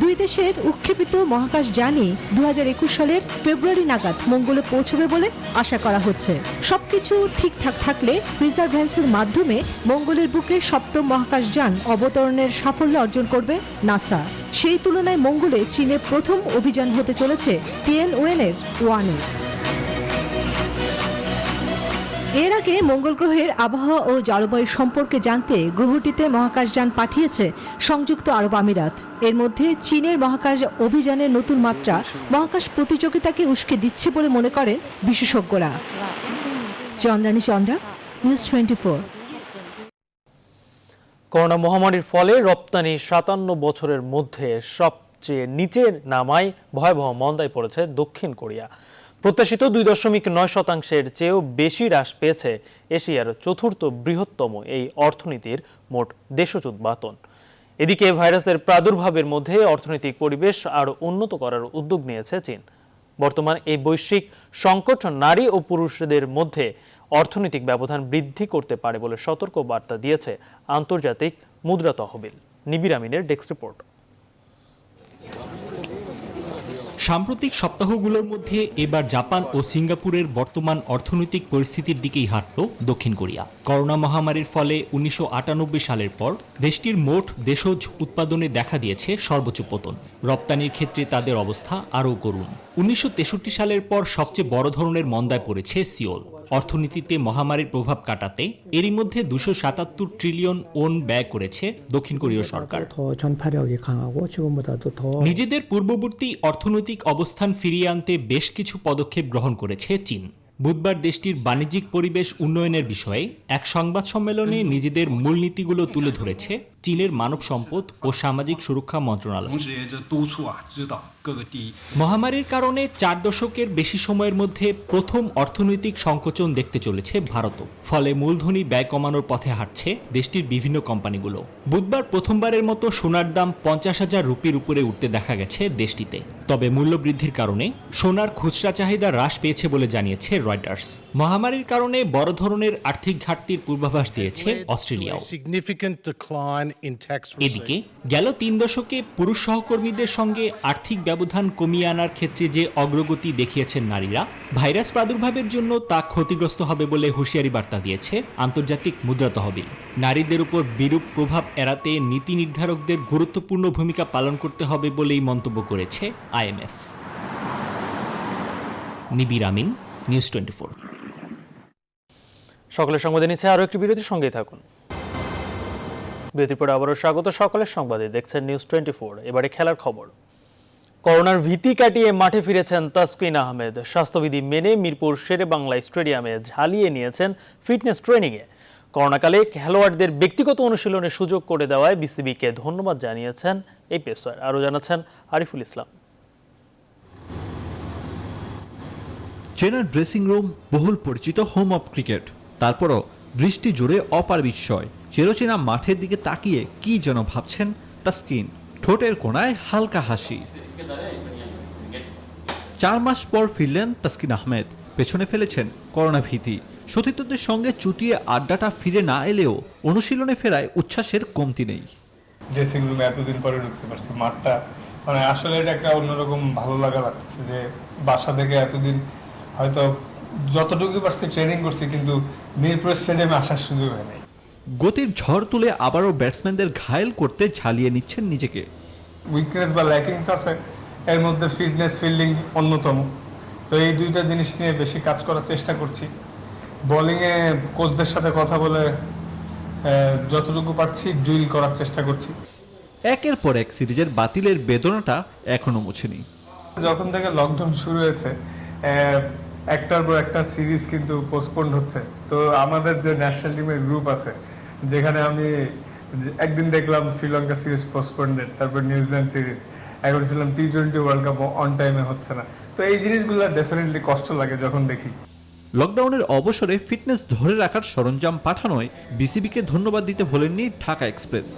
দুই দেশের উৎক্ষেপিত মহাকাশ যানই 2021 সালের ফেব্রুয়ারি নাগাদ মঙ্গলে পৌঁছবে বলে আশা করা হচ্ছে। সবকিছু ঠিকঠাক থাকলে প্রিজার্ভেন্সের মাধ্যমে মঙ্গলের বুকে সপ্তম মহাকাশ যান অবতরণের সাফল্য অর্জন করবে নাসা। সেই তুলনায় মঙ্গলে চীনের প্রথম অভিযান হতে চলেছে তিয়ানওয়েন-1 এর। এর আগে মঙ্গল গ্রহের আবহাওয়া ও জলবায়ু সম্পর্কে জানতে গ্রহটিতে মহাকাশযান পাঠিয়েছে সংযুক্ত আরব আমিরাত। এর মধ্যে চীনের মহাকাশ অভিযানের নতুন মাত্রা মহাকাশ প্রতিযোগিতাকে উস্কে দিচ্ছে বলে মনে করেন বিশেষজ্ঞরা। চন্দ্রানী চন্দ্রা, নিউজ 24। করোনা মহামারীর ফলে রপ্তানি 57 বছরের মধ্যে সবচেয়ে নিচে নামায় ভয়াবহ মন্দায় পড়েছে দক্ষিণ কোরিয়া। প্রত্যাশিত 2.9%-এর চেয়েও বেশি হ্রাস পেয়েছে এশিয়ার চতুর্থ বৃহত্তম এই অর্থনীতির মোট দেশজ উৎপাদন। এদিকে ভাইরাসের প্রাদুর্ভাবের মধ্যে অর্থনৈতিক পরিবেশ আরও উন্নত করার উদ্যোগ নিয়েছে চীন। বর্তমান এই বৈশ্বিক সংকট নারী ও পুরুষদের মধ্যে অর্থনৈতিক ব্যবধান বৃদ্ধি করতে পারে বলে সতর্ক বার্তা দিয়েছে আন্তর্জাতিক মুদ্রা তহবিল। নিবির আমিনের ডেস্ক রিপোর্ট। সাম্প্রতিক সপ্তাহগুলোর মধ্যে এবার জাপান ও সিঙ্গাপুরের বর্তমান অর্থনৈতিক পরিস্থিতির দিকেই হাঁটল দক্ষিণ কোরিয়া। করোনা মহামারীর ফলে 1998 সালের পর দেশটির মোট দেশজ উৎপাদনে দেখা দিয়েছে সর্বোচ্চ পতন। রপ্তানির ক্ষেত্রে তাদের অবস্থা আরও করুণ। 1963 সালের পর সবচেয়ে বড় ধরনের মন্দায় পড়েছে সিওল। অর্থনীতিতে মহামারীর প্রভাব কাটাতে এরই মধ্যে 277 ট্রিলিয়ন ওন ব্যয় করেছে দক্ষিণ কোরীয় সরকার। নিজেদের পূর্ববর্তী অর্থনৈতিক অবস্থান ফিরিয়ে আনতে বেশ কিছু পদক্ষেপ গ্রহণ করেছে চীন। বুধবার দেশটির বাণিজ্যিক পরিবেশ উন্নয়নের বিষয়ে এক সংবাদ সম্মেলনে নিজেদের মূলনীতিগুলো তুলে ধরেছে চীনের মানব সম্পদ ও সামাজিক সুরক্ষা মন্ত্রণালয়। মহামারীর কারণে 4 দশকের বেশি সময়ের মধ্যে প্রথম অর্থনৈতিক সংকোচন দেখতে চলেছে ভারতও। ফলে মূলধনী ব্যয় কমানোর পথে হাঁটছে দেশটির বিভিন্ন কোম্পানিগুলো। বুধবার প্রথমবারের মতো সোনার দাম 50,000 রুপির উপরে উঠতে দেখা গেছে দেশটিতে। তবে মূল্যবৃদ্ধির কারণে সোনার খুচরা চাহিদা হ্রাস পেয়েছে বলে জানিয়েছে রয়টার্স। মহামারীর কারণে বড় ধরনের আর্থিক ঘাটতির পূর্বাভাস দিয়েছে অস্ট্রেলিয়াও। এদিকে গেল 3 দশকে পুরুষ সহকর্মীদের সঙ্গে আর্থিক ব্যবধান কমিয়ে আনার ক্ষেত্রে যে অগ্রগতি দেখিয়েছেন নারীরা, ভাইরাস প্রাদুর্ভাবের জন্য তা ক্ষতিগ্রস্ত হবে বলে হুঁশিয়ারি বার্তা দিয়েছে আন্তর্জাতিক মুদ্রা তহবিল। নারীদের উপর বিরূপ প্রভাব এড়াতে নীতি নির্ধারকদের গুরুত্বপূর্ণ ভূমিকা পালন করতে হবে বলেই মন্তব্য করেছে IMF। নিবির আমিন, নিউজ 24। সকলের সংবাদে নিচ্ছে আরও একটি বিরতির সঙ্গেই থাকুন। বিরতির পরে আবারও স্বাগত সকলের সংবাদে, দেখছেন নিউজ 24। এবারে খেলার খবর। করোনার ভীতি কাটিয়ে মাঠে ফিরেছেন তাসকিন আহমেদ। স্বাস্থ্যবিধি মেনে মিরপুর শেরেবাংলা স্টেডিয়ামে ঝালিয়ে নিয়েছেন ফিটনেস ট্রেনিংয়ে। করোনাকালে খেলোয়াড়দের ব্যক্তিগত অনুশীলনের সুযোগ করে দেওয়ায় বিসিবিকে ধন্যবাদ জানিয়েছেন এই পেসার। আরও জানাচ্ছেন আরিফুল ইসলাম। চেনা ড্রেসিং রুম, বহুল পরিচিত হোম অফ ক্রিকেট, তারপরও দৃষ্টি জুড়ে অপার বিস্ময়। চিরচেনা মাঠের দিকে তাকিয়ে কি যেন ভাবছেন তাসকিন। ঠোঁটের কোণায় হালকা হাসি। 4 মাস পর ফিরলেন তাসকিন আহমেদ। পেছনে ফেলেছেন করোনা ভীতি। সতীর্থদের সঙ্গে চুটিয়ে আড্ডাটা ফিরে না এলেও অনুশীলনে ফেরায় উচ্ছ্বাসের কমতি নেই। ড্রেসিং রুমে এতদিন পরে ঢুকতে পারছি, মাঠটা মানে আসলে এটা একটা অন্যরকম ভালো লাগা লাগছে যে বাসা থেকে এতদিন হয়তো যতটুকু পারছি ট্রেনিং করছি, কিন্তু মিরপুর স্টেডিয়ামে আসার সুযোগ হয় নাই। গতির ঝড় তুলে আবারও ব্যাটসম্যানদের ঘায়েল করতে ঝালিয়ে নিচ্ছেন নিজেকে। উইকনেস বা ল্যাকিংস আছে, এর মধ্যে ফিটনেস, ফিল্ডিং অন্যতম। তো এই দুইটা জিনিস নিয়ে বেশি কাজ করার চেষ্টা করছি। বোলিংয়ে কোচদের সাথে কথা বলে যতটুকু পারছি ড্রিল করার চেষ্টা করছি। একের পর এক সিরিজের বাতিলের বেদনাটা এখনো মুছেনি। যখন থেকে লকডাউন শুরু হয়েছে একটার পর একটা সিরিজ কিন্তু পোস্টপোন্ড হচ্ছে। তো আমাদের যে ন্যাশনাল টিমের গ্রুপ আছে, যেখানে আমি একদিন দেখলাম শ্রীলঙ্কা সিরিজ পোস্টপোন্ডেড, তারপর নিউজিল্যান্ড সিরিজ, এখন ছিলাম T20 ওয়ার্ল্ড কাপ অন টাইমে হচ্ছে না। তো এই জিনিসগুলো ডেফিনেটলি কষ্ট লাগে যখন দেখি। লকডাউনের অবসরে ফিটনেস ধরে রাখার সরঞ্জাম পাঠানোয় বিসিবিকে ধন্যবাদ দিতে ভোলেননি ঢাকা এক্সপ্রেস।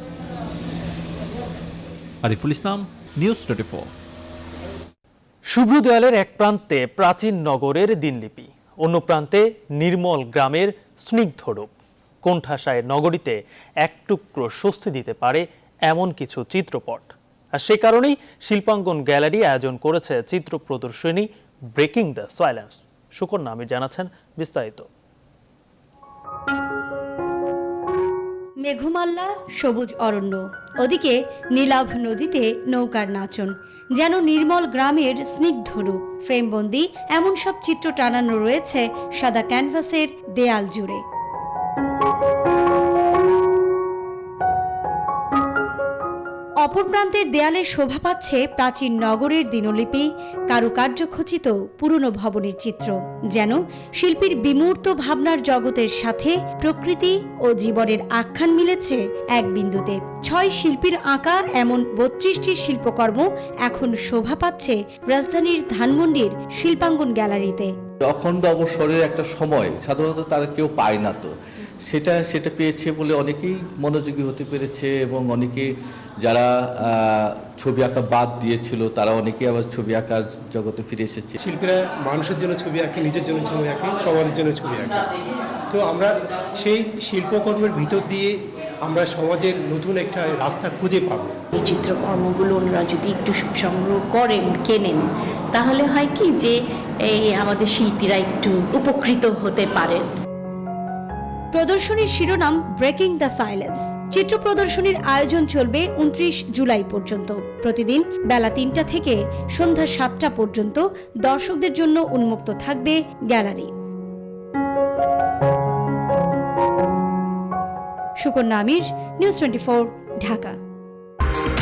আরিফুল ইসলাম, নিউজ 24। শুভ্র দেয়ালের এক প্রান্তে প্রাচীন নগরের দিনলিপি, অন্য প্রান্তে নির্মল গ্রামের স্নিগ্ধ রূপ। কোণঠাসায় নগরীতে এক টুকরো স্বস্তি দিতে পারে এমন কিছু চিত্রপট। আর সে কারণেই শিল্পাঙ্গন গ্যালারি আয়োজন করেছে চিত্র প্রদর্শনী ব্রেকিং দ্য সাইলেন্স। সুকন্যা আমির জানাচ্ছেন বিস্তারিত। মেঘমাল্লা, সবুজ অরণ্য, ওদিকে নীলাভ নদীতে নৌকার নাচন, যেন নির্মল গ্রামের স্নিগ্ধ রূপ। ফ্রেমবন্দি এমন সব চিত্র টানানো রয়েছে সাদা ক্যানভাসের দেয়াল জুড়ে। অপর প্রান্তের দেয়ালে শোভা পাচ্ছে প্রাচীন নগরের দিনলিপি, কারুকার্য খচিত পুরনো ভবনের চিত্র। যেন শিল্পীর বিমূর্ত ভাবনার জগতের সাথে প্রকৃতি ও জীবনের আখ্যান মিলেছে এক বিন্দুতে। 6 শিল্পীর আঁকা এমন 32টি শিল্পকর্ম এখন শোভা পাচ্ছে রাজধানীর ধানমন্ডির শিল্পাঙ্গন গ্যালারিতে। অখণ্ড অবসরের একটা সময় সাধারণত তারা কেউ পায় না। তো সেটা পেয়েছে বলে অনেকেই মনোযোগী হতে পেরেছে এবং অনেকে যারা ছবি আঁকা বাদ দিয়েছিল তারা অনেকেই আবার ছবি আঁকার জগতে ফিরে এসেছে। শিল্পীরা মানুষের জন্য ছবি আঁকে, নিজের জন্য ছবি আঁকে, সমাজের জন্য ছবি আঁকে। তো আমরা সেই শিল্পকর্মের ভিতর দিয়ে আমরা সমাজের নতুন একটা রাস্তা খুঁজে পাবো। এই চিত্রকর্মগুলো ওনারা যদি একটু সংগ্রহ করেন, কেনেন, তাহলে হয় কি যে এই আমাদের শিল্পীরা একটু উপকৃত হতে পারেন। প্রদর্শনীর শিরোনাম ব্রেকিং দ্য সাইলেন্স। চিত্র প্রদর্শনীর আয়োজন চলবে 29 জুলাই পর্যন্ত। প্রতিদিন বেলা 3টা থেকে সন্ধ্যা 7টা পর্যন্ত দর্শকদের জন্য উন্মুক্ত থাকবে গ্যালারি। সুকন্যা আমির, নিউজ 24, ঢাকা।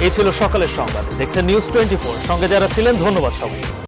এই ছিল সকালের সংবাদ। দেখছেন নিউজ 24। সঙ্গে যারা ছিলেন ধন্যবাদ সবাই।